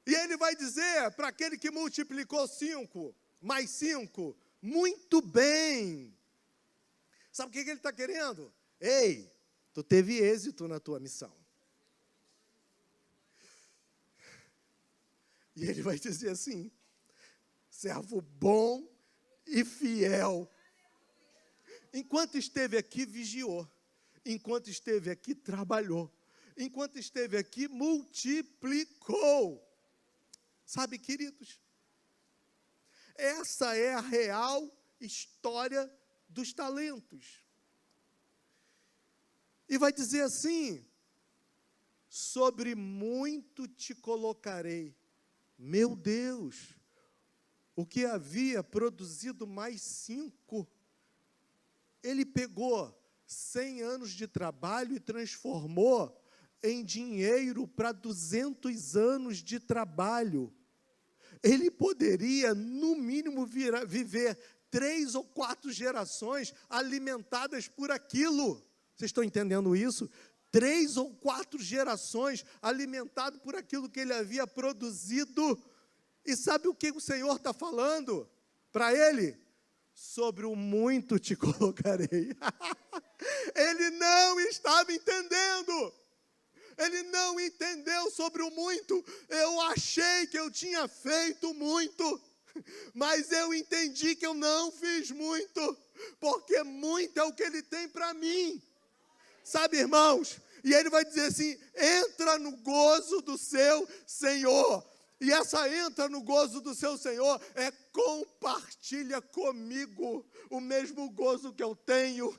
E ele vai dizer para aquele que multiplicou 5, mais 5, muito bem. Sabe o que ele está querendo? Ei, Tu teve êxito na tua missão. E ele vai dizer assim: servo bom e fiel. Enquanto esteve aqui, vigiou. Enquanto esteve aqui, trabalhou. Enquanto esteve aqui, multiplicou. Sabe, queridos, essa é a real história dos talentos. E vai dizer assim: sobre muito te colocarei. Meu Deus, o que havia produzido mais 5, ele pegou 100 anos de trabalho e transformou em dinheiro para 200 anos de trabalho. Ele poderia, no mínimo, viver 3 ou 4 gerações alimentadas por aquilo. Vocês estão entendendo isso? 3 ou 4 gerações alimentado por aquilo que ele havia produzido. E sabe o que o Senhor está falando para ele? Sobre o muito te colocarei. Ele não estava entendendo. Ele não entendeu sobre o muito. Eu achei que eu tinha feito muito, mas eu entendi que eu não fiz muito, porque muito é o que ele tem para mim. Sabe, irmãos? E ele vai dizer assim: entra no gozo do seu Senhor. E essa entra no gozo do seu Senhor é compartilha comigo o mesmo gozo que eu tenho.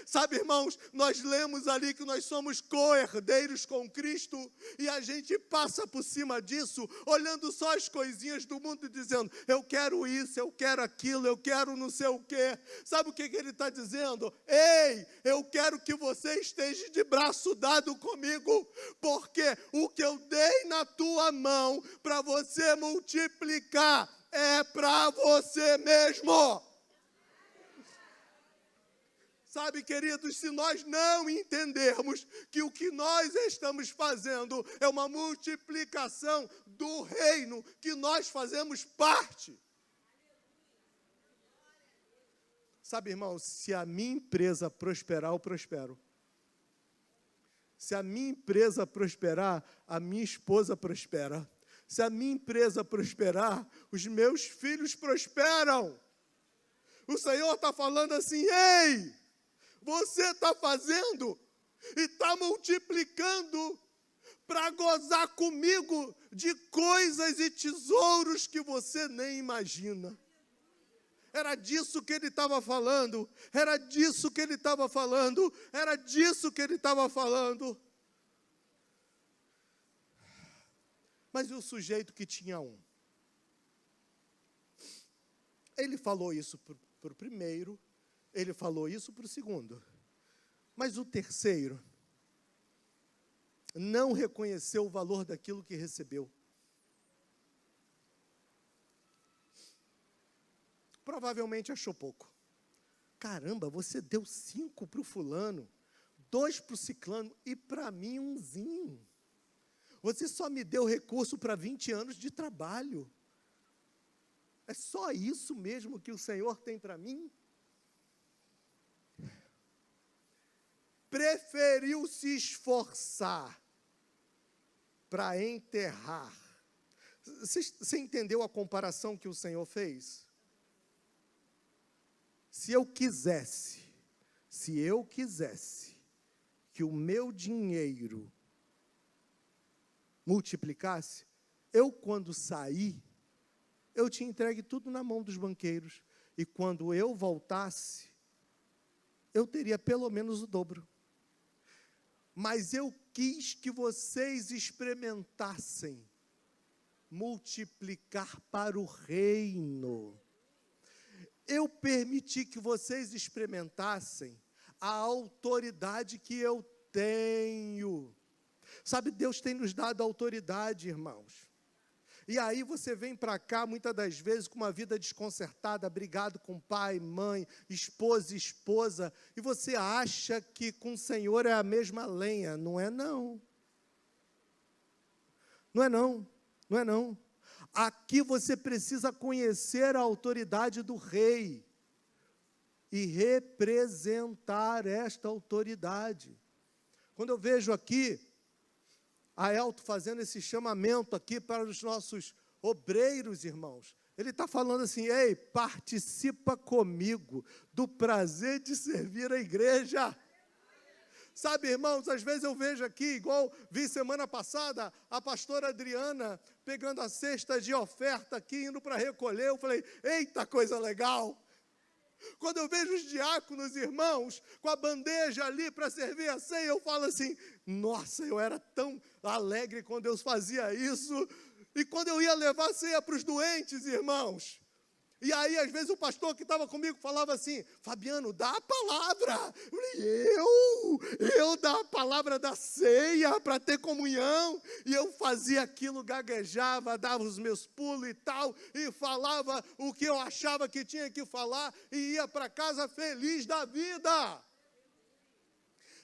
Sabe, irmãos, nós lemos ali que nós somos co-herdeiros com Cristo e a gente passa por cima disso, olhando só as coisinhas do mundo e dizendo: eu quero isso, eu quero aquilo, eu quero não sei o quê. Sabe o que ele está dizendo? Ei, eu quero que você esteja de braço dado comigo, porque o que eu dei na tua mão para você multiplicar é para você mesmo. Sabe, queridos, se nós não entendermos que o que nós estamos fazendo é uma multiplicação do reino que nós fazemos parte. Sabe, irmão, se a minha empresa prosperar, eu prospero. Se a minha empresa prosperar, a minha esposa prospera. Se a minha empresa prosperar, os meus filhos prosperam. O Senhor está falando assim: ei, você está fazendo e está multiplicando para gozar comigo de coisas e tesouros que você nem imagina. Era disso que ele estava falando, era disso que ele estava falando, era disso que ele estava falando. Mas e o sujeito que tinha um? Ele falou isso para o primeiro, ele falou isso para o segundo. Mas o terceiro não reconheceu o valor daquilo que recebeu. Provavelmente achou pouco. Caramba, você deu 5 para o fulano, 2 para o ciclano e para mim umzinho. Você só me deu recurso para 20 anos de trabalho. É só isso mesmo que o Senhor tem para mim? Preferiu se esforçar para enterrar. Você entendeu a comparação que o Senhor fez? Se eu quisesse que o meu dinheiro multiplicasse, eu, quando saí, eu tinha entregue tudo na mão dos banqueiros. E quando eu voltasse, eu teria pelo menos o dobro. Mas eu quis que vocês experimentassem multiplicar para o reino. Eu permiti que vocês experimentassem a autoridade que eu tenho. Sabe, Deus tem nos dado autoridade, irmãos. E aí você vem para cá, muitas das vezes, com uma vida desconcertada, brigado com pai, mãe, esposa, e você acha que com o Senhor é a mesma lenha. Não é não. Não é não. Não é não. Aqui você precisa conhecer a autoridade do rei e representar esta autoridade. Quando eu vejo aqui a Elton fazendo esse chamamento aqui para os nossos obreiros, irmãos, ele está falando assim: ei, participa comigo do prazer de servir a igreja. Sabe, irmãos, às vezes eu vejo aqui, igual vi semana passada, a pastora Adriana pegando a cesta de oferta aqui, indo para recolher. Eu falei: eita, coisa legal. Quando eu vejo os diáconos, irmãos, com a bandeja ali para servir a ceia, eu falo assim: nossa, eu era tão alegre quando eu fazia isso. E quando eu ia levar a ceia para os doentes, irmãos, e aí, às vezes, o pastor que estava comigo falava assim: Fabiano, dá a palavra. Eu falei: eu dar a palavra da ceia para ter comunhão. E eu fazia aquilo, gaguejava, dava os meus pulos e tal, e falava o que eu achava que tinha que falar, e ia para casa feliz da vida.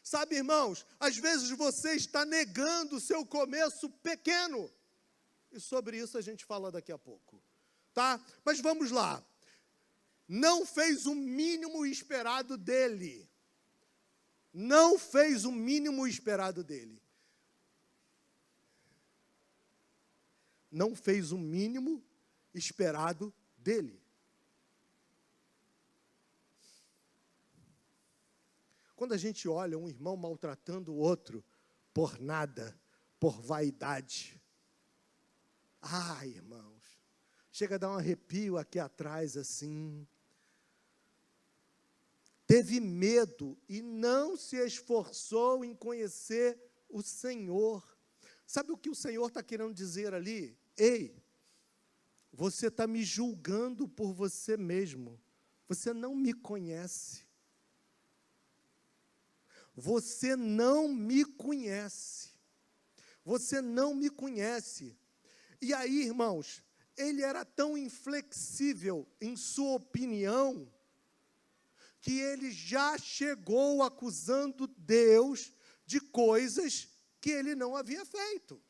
Sabe, irmãos, às vezes você está negando o seu começo pequeno. E sobre isso a gente fala daqui a pouco. Tá? Mas vamos lá. Não fez o mínimo esperado dele. Não fez o mínimo esperado dele. Não fez o mínimo esperado dele. Quando a gente olha um irmão maltratando o outro por nada, por vaidade. Ai, irmãos. Chega a dar um arrepio aqui atrás, assim. Teve medo e não se esforçou em conhecer o Senhor. Sabe o que o Senhor está querendo dizer ali? Ei, você está me julgando por você mesmo. Você não me conhece. Você não me conhece. Você não me conhece. E aí, irmãos, ele era tão inflexível em sua opinião, que ele já chegou acusando Deus de coisas que ele não havia feito.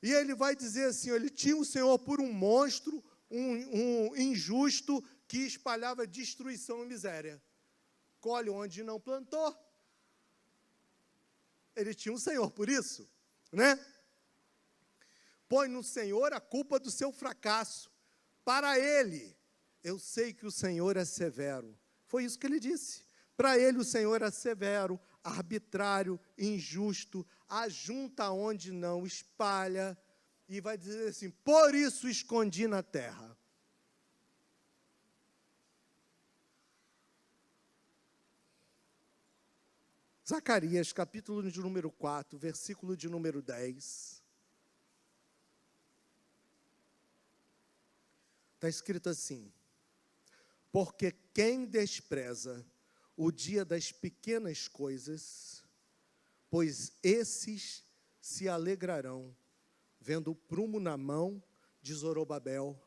E ele vai dizer assim: ele tinha o Senhor por um monstro, um injusto, que espalhava destruição e miséria. Colhe onde não plantou. Ele tinha o Senhor por isso, né? Põe no Senhor a culpa do seu fracasso. Para ele, eu sei que o Senhor é severo. Foi isso que ele disse. Para ele, o Senhor é severo, arbitrário, injusto, ajunta onde não espalha. E vai dizer assim: por isso escondi na terra. Zacarias, capítulo de número 4, versículo de número 10. Está escrito assim: porque quem despreza o dia das pequenas coisas, pois esses se alegrarão, vendo o prumo na mão de Zorobabel.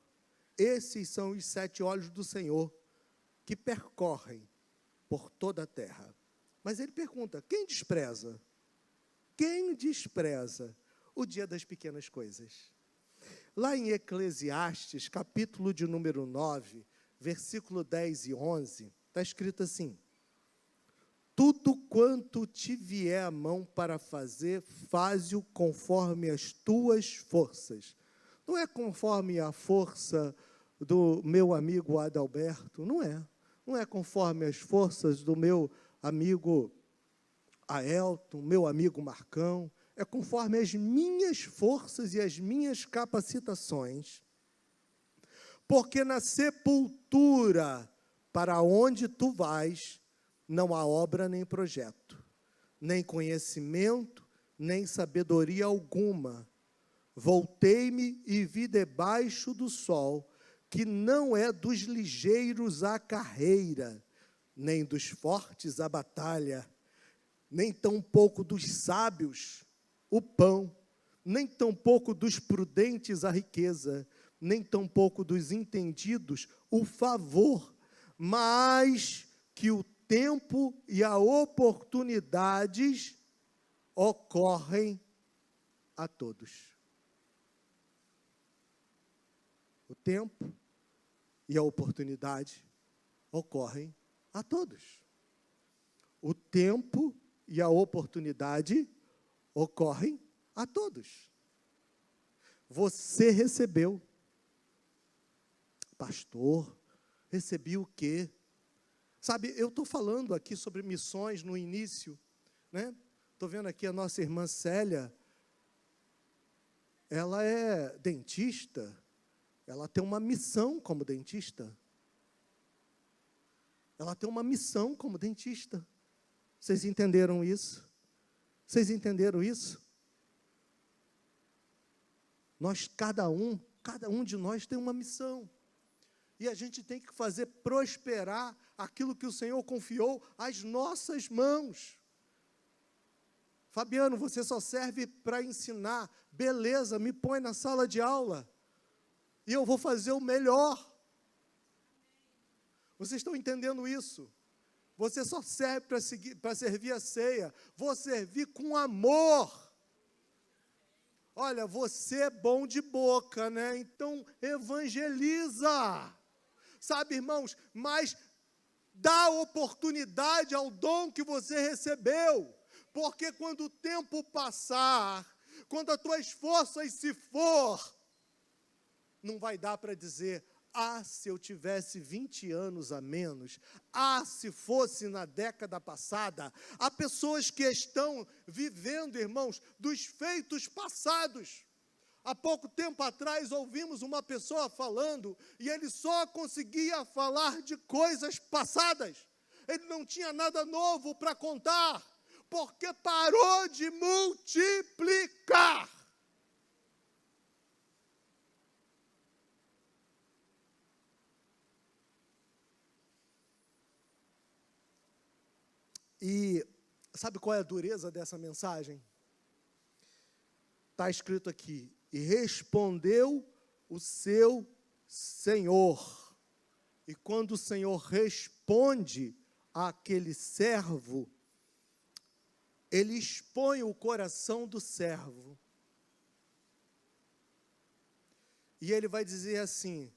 Esses são os 7 olhos do Senhor, que percorrem por toda a terra. Mas ele pergunta: quem despreza? Quem despreza o dia das pequenas coisas? Lá em Eclesiastes, capítulo de número 9, versículo 10 e 11, está escrito assim: tudo quanto te vier a mão para fazer, faze-o conforme as tuas forças. Não é conforme a força do meu amigo Adalberto, não é. Não é conforme as forças do meu amigo Aelton, meu amigo Marcão. É conforme as minhas forças e as minhas capacitações. Porque na sepultura para onde tu vais, não há obra nem projeto, nem conhecimento, nem sabedoria alguma. Voltei-me e vi debaixo do sol, que não é dos ligeiros a carreira, nem dos fortes a batalha, nem tampouco dos sábios o pão, nem tampouco dos prudentes a riqueza, nem tampouco dos entendidos o favor, mas que o tempo e a oportunidades ocorrem a todos. O tempo e a oportunidade ocorrem a todos. O tempo e a oportunidade ocorrem a todos. Você recebeu. Pastor, recebi o quê? Sabe, eu estou falando aqui sobre missões no início, né? Estou vendo aqui a nossa irmã Célia, ela é dentista, ela tem uma missão como dentista. Ela tem uma missão como dentista. Vocês entenderam isso? Vocês entenderam isso? Nós, cada um de nós tem uma missão. E a gente tem que fazer prosperar aquilo que o Senhor confiou às nossas mãos. Fabiano, você só serve para ensinar. Beleza, me põe na sala de aula. E eu vou fazer o melhor. Vocês estão entendendo isso? Você só serve para servir a ceia. Vou servir com amor. Olha, você é bom de boca, né? Então, evangeliza. Sabe, irmãos, mas dá oportunidade ao dom que você recebeu. Porque quando o tempo passar, quando as tuas forças se for, não vai dar para dizer, se eu tivesse 20 anos a menos, se fosse na década passada. Há pessoas que estão vivendo, irmãos, dos feitos passados. Há pouco tempo atrás, ouvimos uma pessoa falando, e ele só conseguia falar de coisas passadas. Ele não tinha nada novo para contar, porque parou de multiplicar. E sabe qual é a dureza dessa mensagem? Está escrito aqui, e respondeu o seu Senhor. E quando o Senhor responde àquele servo, ele expõe o coração do servo. E ele vai dizer assim,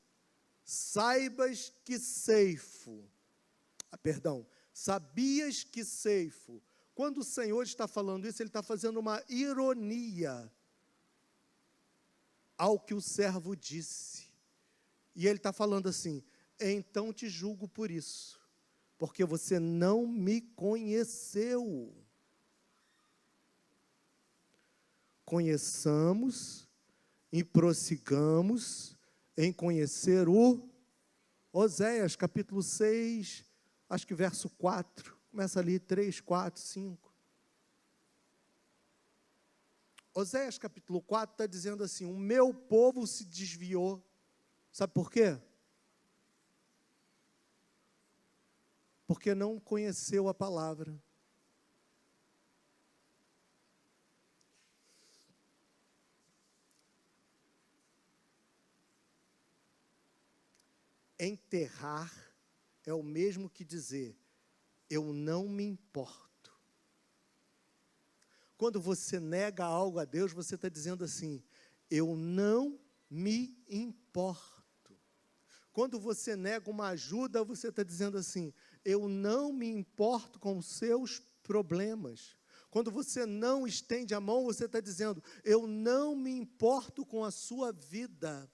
sabias que ceifo. Quando o Senhor está falando isso, ele está fazendo uma ironia ao que o servo disse. E ele está falando assim, então te julgo por isso, porque você não me conheceu. Conheçamos e prossigamos em conhecer o Oséias, capítulo 6, acho que verso 4, começa ali, 3, 4, 5. Oséias, capítulo 4, está dizendo assim, o meu povo se desviou. Sabe por quê? Porque não conheceu a palavra. Enterrar é o mesmo que dizer, eu não me importo. Quando você nega algo a Deus, você está dizendo assim, eu não me importo. Quando você nega uma ajuda, você está dizendo assim, eu não me importo com os seus problemas. Quando você não estende a mão, você está dizendo, eu não me importo com a sua vida.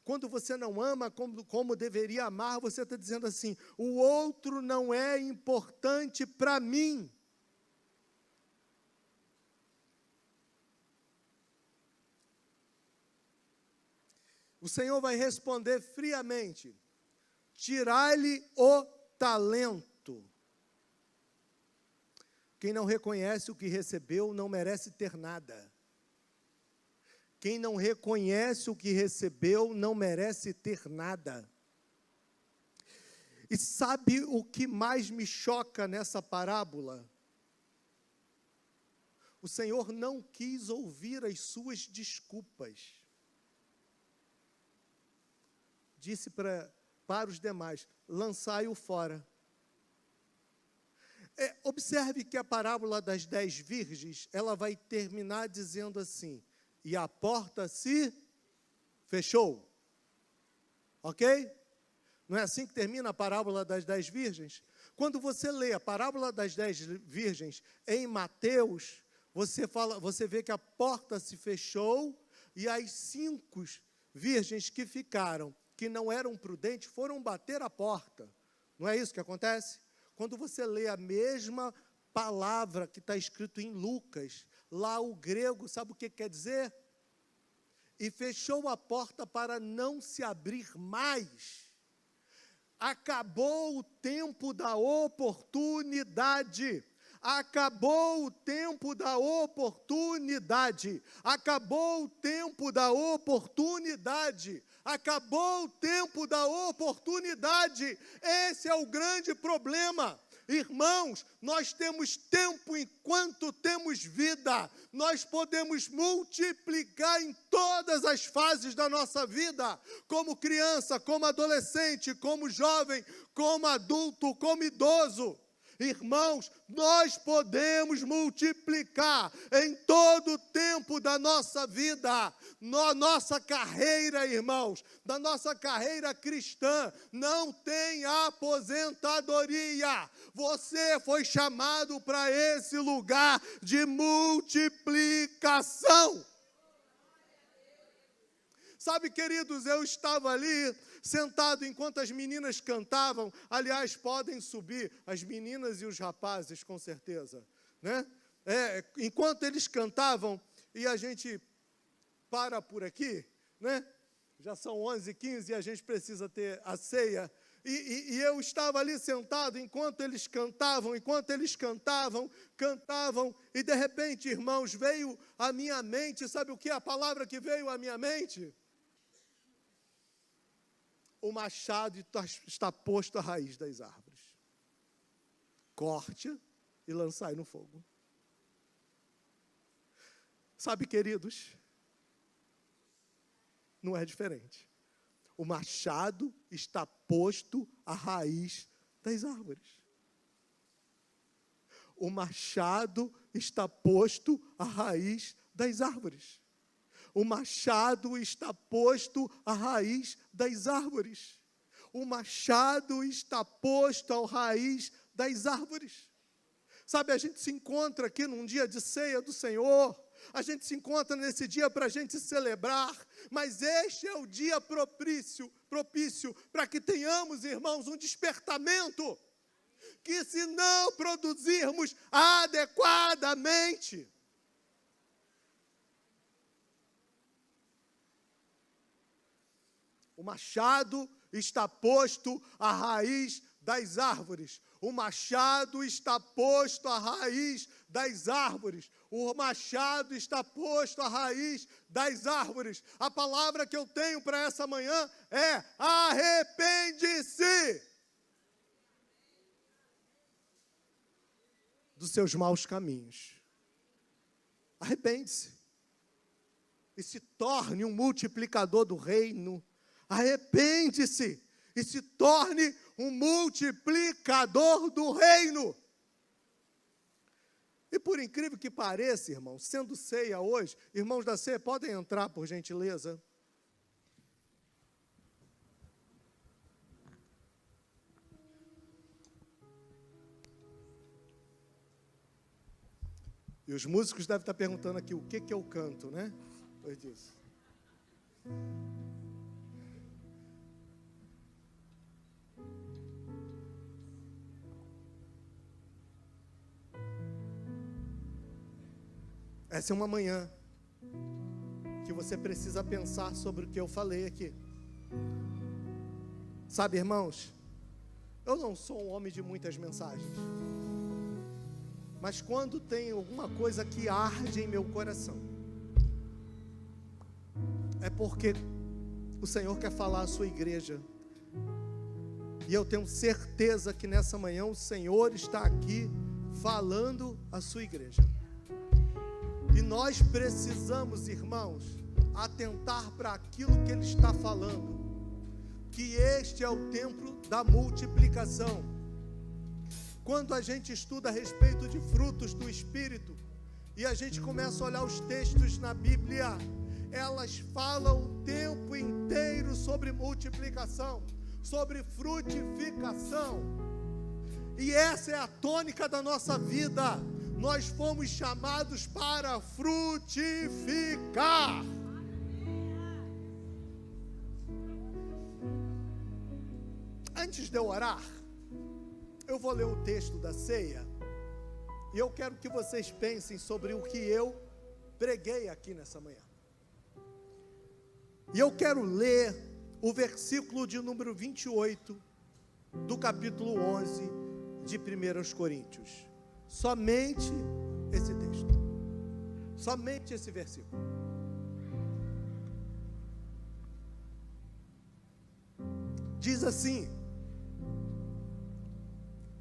Quando você não ama como deveria amar, você está dizendo assim, o outro não é importante para mim. O Senhor vai responder friamente, tirai-lhe o talento. Quem não reconhece o que recebeu, não merece ter nada. Quem não reconhece o que recebeu, não merece ter nada. E sabe o que mais me choca nessa parábola? O Senhor não quis ouvir as suas desculpas. Disse para os demais, lançai-o fora. Observe que a parábola das 10 virgens, ela vai terminar dizendo assim, e a porta se fechou. Ok? Não é assim que termina a parábola das 10 virgens? Quando você lê a parábola das 10 virgens em Mateus, você vê que a porta se fechou e as 5 virgens que ficaram, que não eram prudentes, foram bater a porta. Não é isso que acontece? Quando você lê a mesma palavra que está escrito em Lucas, lá o grego, sabe o que quer dizer? E fechou a porta para não se abrir mais. Acabou o tempo da oportunidade. Acabou o tempo da oportunidade. Acabou o tempo da oportunidade. Acabou o tempo da oportunidade. Esse é o grande problema. Irmãos, nós temos tempo enquanto temos vida. Nós podemos multiplicar em todas as fases da nossa vida, como criança, como adolescente, como jovem, como adulto, como idoso. Irmãos, nós podemos multiplicar em todo o tempo da nossa vida, na nossa carreira, irmãos, da nossa carreira cristã, não tem aposentadoria. Você foi chamado para esse lugar de multiplicação. Sabe, queridos, eu estava ali sentado enquanto as meninas cantavam. Aliás, podem subir as meninas e os rapazes, com certeza, né? Enquanto eles cantavam, e a gente para por aqui, né? Já são 11h15 e a gente precisa ter a ceia. E eu estava ali sentado enquanto eles cantavam, e de repente, irmãos, veio à minha mente, sabe o que é a palavra que veio à minha mente? O machado está posto à raiz das árvores. Corte e lançai no fogo. Sabe, queridos, não é diferente. O machado está posto à raiz das árvores. O machado está posto à raiz das árvores. O machado está posto à raiz das árvores. O machado está posto à raiz das árvores. Sabe, a gente se encontra aqui num dia de ceia do Senhor. A gente se encontra nesse dia para a gente celebrar. Mas este é o dia propício para que tenhamos, irmãos, um despertamento. Que se não produzirmos adequadamente, o machado está posto à raiz das árvores. O machado está posto à raiz das árvores. O machado está posto à raiz das árvores. A palavra que eu tenho para essa manhã é: arrepende-se dos seus maus caminhos. Arrepende-se e se torne um multiplicador do reino. Arrepende-se e se torne um multiplicador do reino. E por incrível que pareça, irmãos, sendo ceia hoje, irmãos da ceia, podem entrar, por gentileza. E os músicos devem estar perguntando aqui, o que eu canto, né? Depois disso. Essa é uma manhã que você precisa pensar sobre o que eu falei aqui. Sabe, irmãos, eu não sou um homem de muitas mensagens, mas quando tem alguma coisa que arde em meu coração, é porque o Senhor quer falar à sua igreja. E eu tenho certeza que nessa manhã o Senhor está aqui falando à sua igreja. E nós precisamos, irmãos, atentar para aquilo que Ele está falando, que este é o tempo da multiplicação. Quando a gente estuda a respeito de frutos do Espírito, e a gente começa a olhar os textos na Bíblia, elas falam o tempo inteiro sobre multiplicação, sobre frutificação. E essa é a tônica da nossa vida. Nós fomos chamados para frutificar. Antes de eu orar, eu vou ler o texto da ceia. E eu quero que vocês pensem sobre o que eu preguei aqui nessa manhã. E eu quero ler o versículo de número 28 do capítulo 11 de 1 Coríntios. Somente esse texto. Somente esse versículo. Diz assim,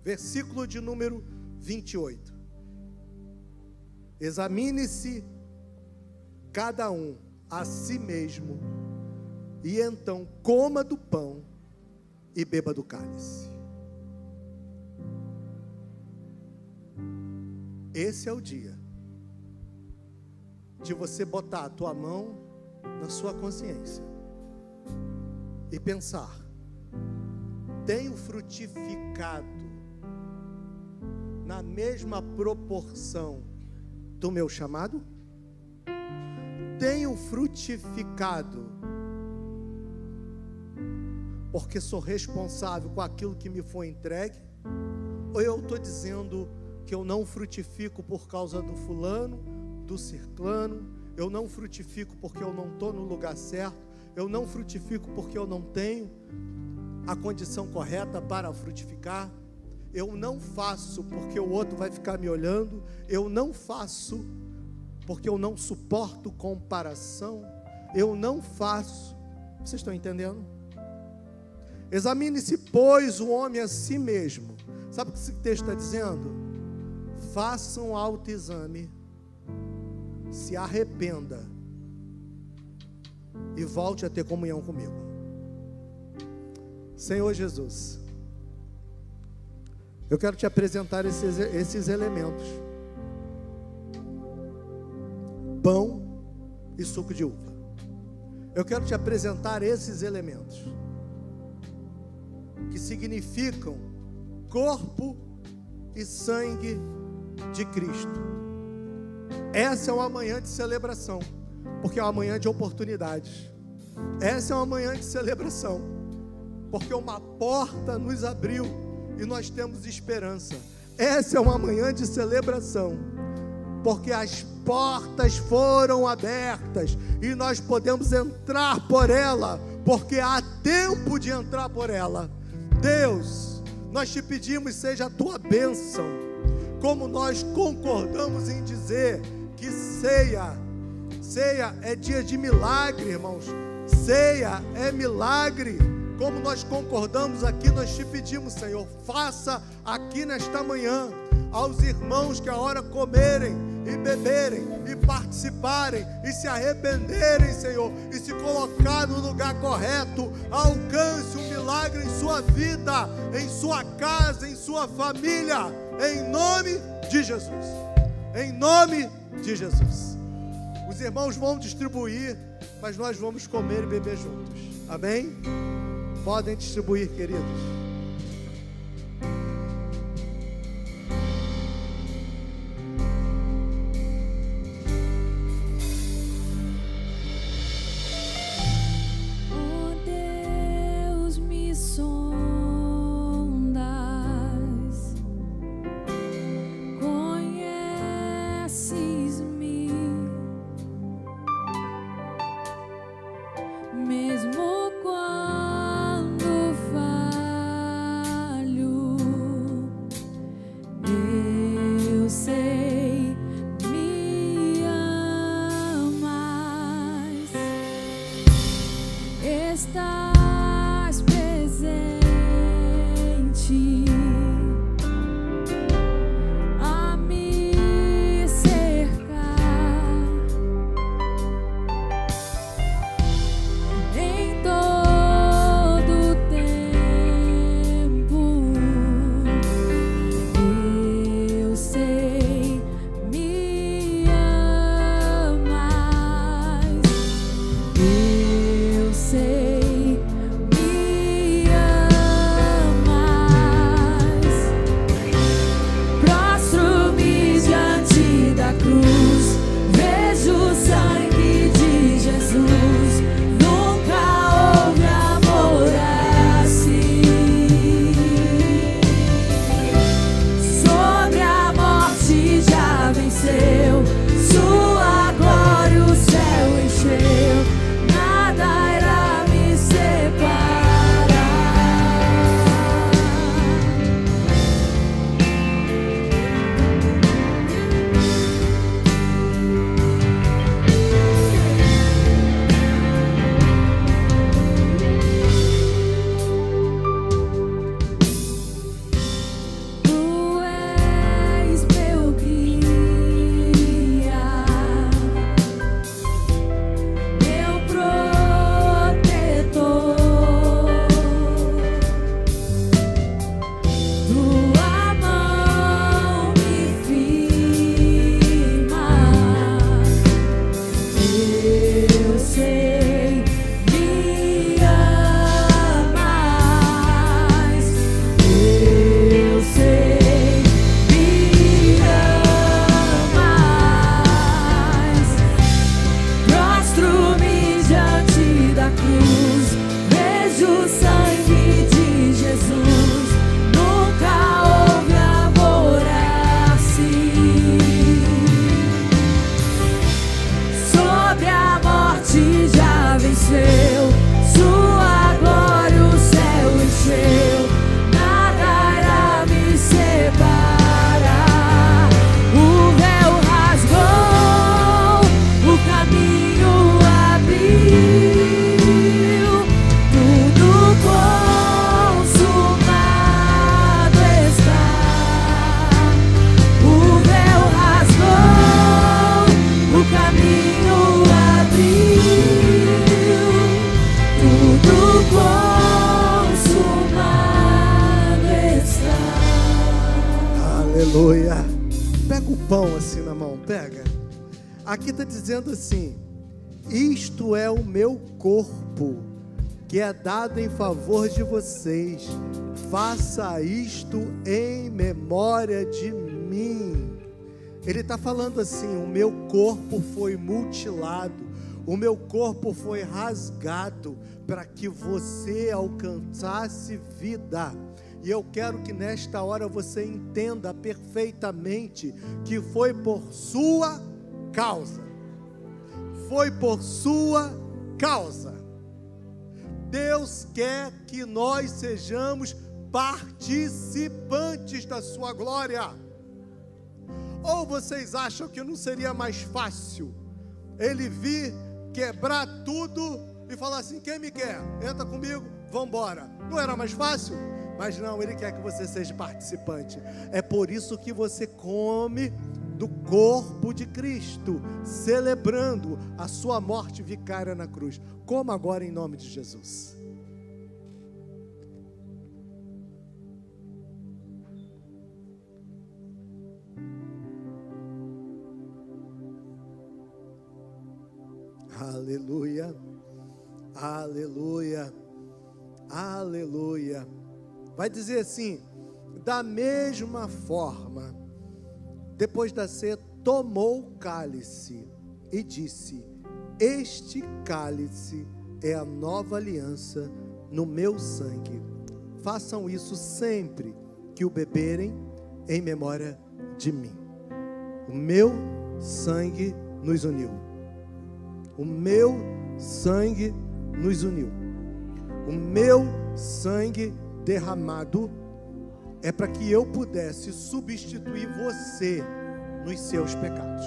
versículo de número 28. Examine-se cada um a si mesmo, e então coma do pão e beba do cálice. Esse é o dia de você botar a tua mão na sua consciência e pensar: tenho frutificado na mesma proporção do meu chamado? Tenho frutificado porque sou responsável com aquilo que me foi entregue? Ou eu estou dizendo que eu não frutifico por causa do fulano, do ciclano, eu não frutifico porque eu não estou no lugar certo, eu não frutifico porque eu não tenho a condição correta para frutificar, eu não faço porque o outro vai ficar me olhando, eu não faço porque eu não suporto comparação, eu não faço. Vocês estão entendendo? Examine-se, pois, o homem a si mesmo. Sabe o que esse texto está dizendo? Faça um autoexame, se arrependa e volte a ter comunhão comigo. Senhor Jesus, eu quero te apresentar esses elementos: pão e suco de uva. Eu quero te apresentar esses elementos que significam corpo e sangue de Cristo. Essa é uma manhã de celebração, porque é uma manhã de oportunidades. Essa é uma manhã de celebração, porque uma porta nos abriu e nós temos esperança. Essa é uma manhã de celebração, porque as portas foram abertas e nós podemos entrar por ela, porque há tempo de entrar por ela. Deus, nós te pedimos, seja a tua bênção, como nós concordamos em dizer que ceia é dia de milagre, irmãos. Ceia é milagre. Como nós concordamos aqui, nós te pedimos, Senhor, faça aqui nesta manhã aos irmãos que a hora comerem e beberem e participarem e se arrependerem, Senhor, e se colocar no lugar correto, alcance um milagre em sua vida, em sua casa, em sua família, em nome de Jesus. Em nome de Jesus. Os irmãos vão distribuir, mas nós vamos comer e beber juntos. Amém? Podem distribuir, queridos. Aleluia. Pega o pão assim na mão, pega. Aqui está dizendo assim: isto é o meu corpo, que é dado em favor de vocês. Faça isto em memória de mim. Ele está falando assim: o meu corpo foi mutilado, o meu corpo foi rasgado para que você alcançasse vida. E eu quero que nesta hora você entenda perfeitamente que foi por sua causa. Foi por sua causa. Deus quer que nós sejamos participantes da sua glória. Ou vocês acham que não seria mais fácil Ele vir, quebrar tudo e falar assim: quem me quer? Entra comigo, vamos embora. Não era mais fácil? Mas não, Ele quer que você seja participante. É por isso que você come do corpo de Cristo, celebrando a sua morte vicária na cruz. Coma agora em nome de Jesus. Aleluia, aleluia, aleluia. Vai dizer assim: da mesma forma, depois da ceia, tomou o cálice e disse: este cálice é a nova aliança no meu sangue. Façam isso sempre que o beberem, em memória de mim. O meu sangue nos uniu. O meu sangue nos uniu. O meu sangue derramado é para que eu pudesse substituir você nos seus pecados.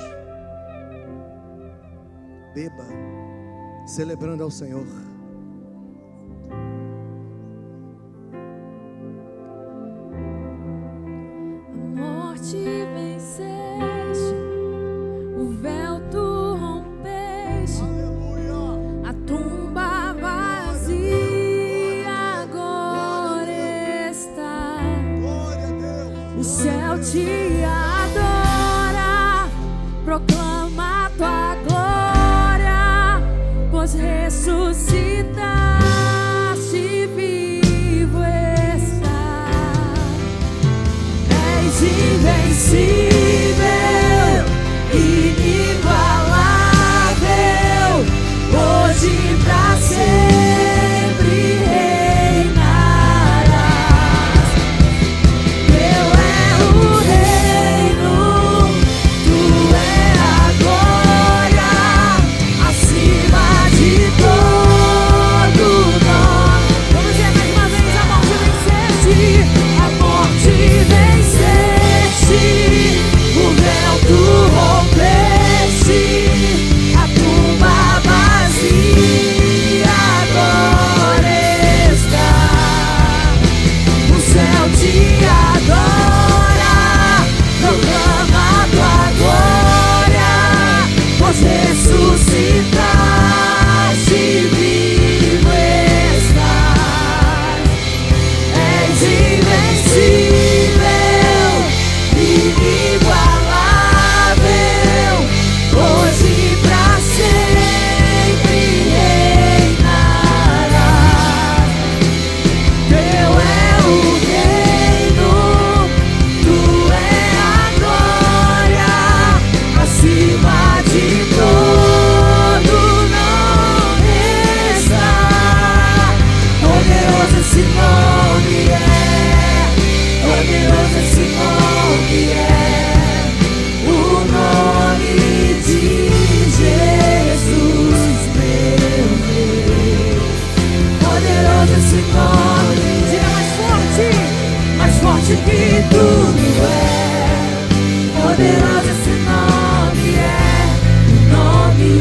Beba, celebrando ao Senhor. A morte venceste, o véu tu rompeste. Aleluia. A tumba vazia agora está. Glória a Deus. O céu te adora, proclama tua glória, pois ressuscitaste, vivo está. És invencível, inigualável, hoje pra sempre reinarás. Teu é o reino, tu é a glória, acima de todo nome. Vamos dizer mais uma vez: a morte venceste, a morte venceste, o véu tu rompeste, a tumba vazia agora está. O céu te adora, proclama tua glória, pois ressuscitaste, vivo estás. És invencível, inigualável, hoje pra sempre reinarás. Teu é o reino, tu é a glória, acima de todo nome está. Poderoso esse nome é, poderoso esse nome é, o nome de Jesus, meu Deus. Poderoso esse nome, diga mais forte que tudo é. Poderoso esse nome é, o nome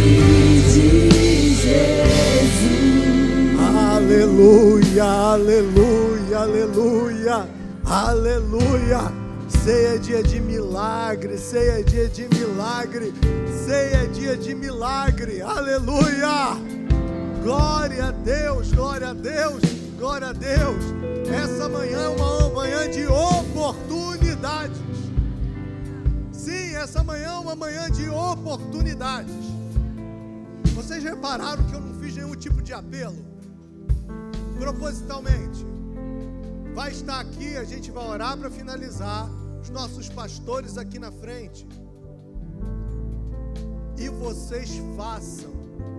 de Jesus. Aleluia, aleluia, aleluia, aleluia. Ceia é dia de milagre, ceia é dia de milagre, ceia é dia de milagre, aleluia. Glória a Deus, glória a Deus, glória a Deus. Essa manhã é uma manhã de oportunidades. essa manhã é uma manhã de oportunidades. Vocês repararam que eu não fiz nenhum tipo de apelo? Propositalmente. Vai estar aqui, a gente vai orar para finalizar. Os nossos pastores aqui na frente. E vocês façam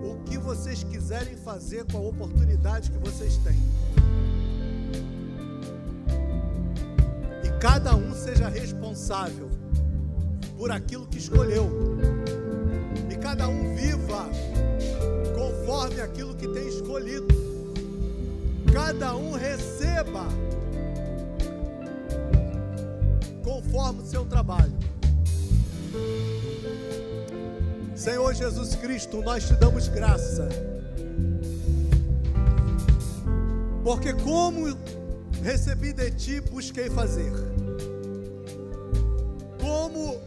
o que vocês quiserem fazer com a oportunidade que vocês têm. E cada um seja responsável por aquilo que escolheu. E cada um viva conforme aquilo que tem escolhido. Cada um receba conforme o seu trabalho. Senhor Jesus Cristo, nós te damos graça, porque como recebi de ti, busquei fazer. Como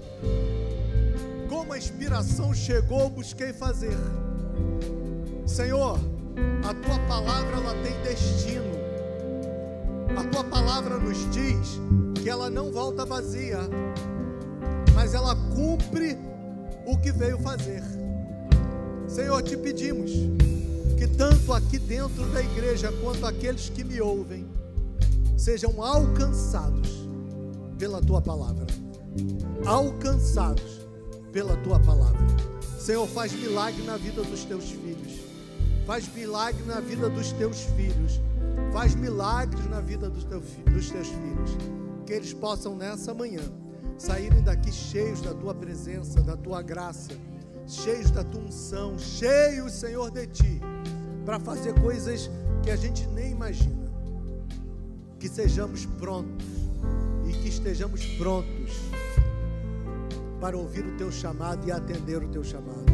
a inspiração chegou, busquei fazer. Senhor, a tua palavra, ela tem destino. A tua palavra nos diz que ela não volta vazia, mas ela cumpre o que veio fazer. Senhor, te pedimos que tanto aqui dentro da igreja quanto aqueles que me ouvem sejam alcançados pela tua palavra. Alcançados pela tua palavra. Senhor, faz milagre na vida dos teus filhos. Faz milagre na vida dos teus filhos. Faz milagres na vida dos teus filhos. Que eles possam nessa manhã saírem daqui cheios da tua presença, da tua graça, cheios da tua unção, cheios, Senhor, de ti, para fazer coisas que a gente nem imagina. Que sejamos prontos e que estejamos prontos para ouvir o teu chamado e atender o teu chamado.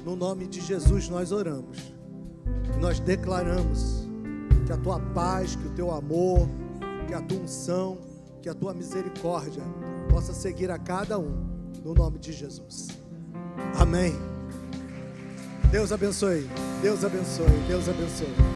No nome de Jesus nós oramos. Nós declaramos que a tua paz, que o teu amor, que a tua unção, que a tua misericórdia possa seguir a cada um, no nome de Jesus. Amém. Deus abençoe, Deus abençoe, Deus abençoe.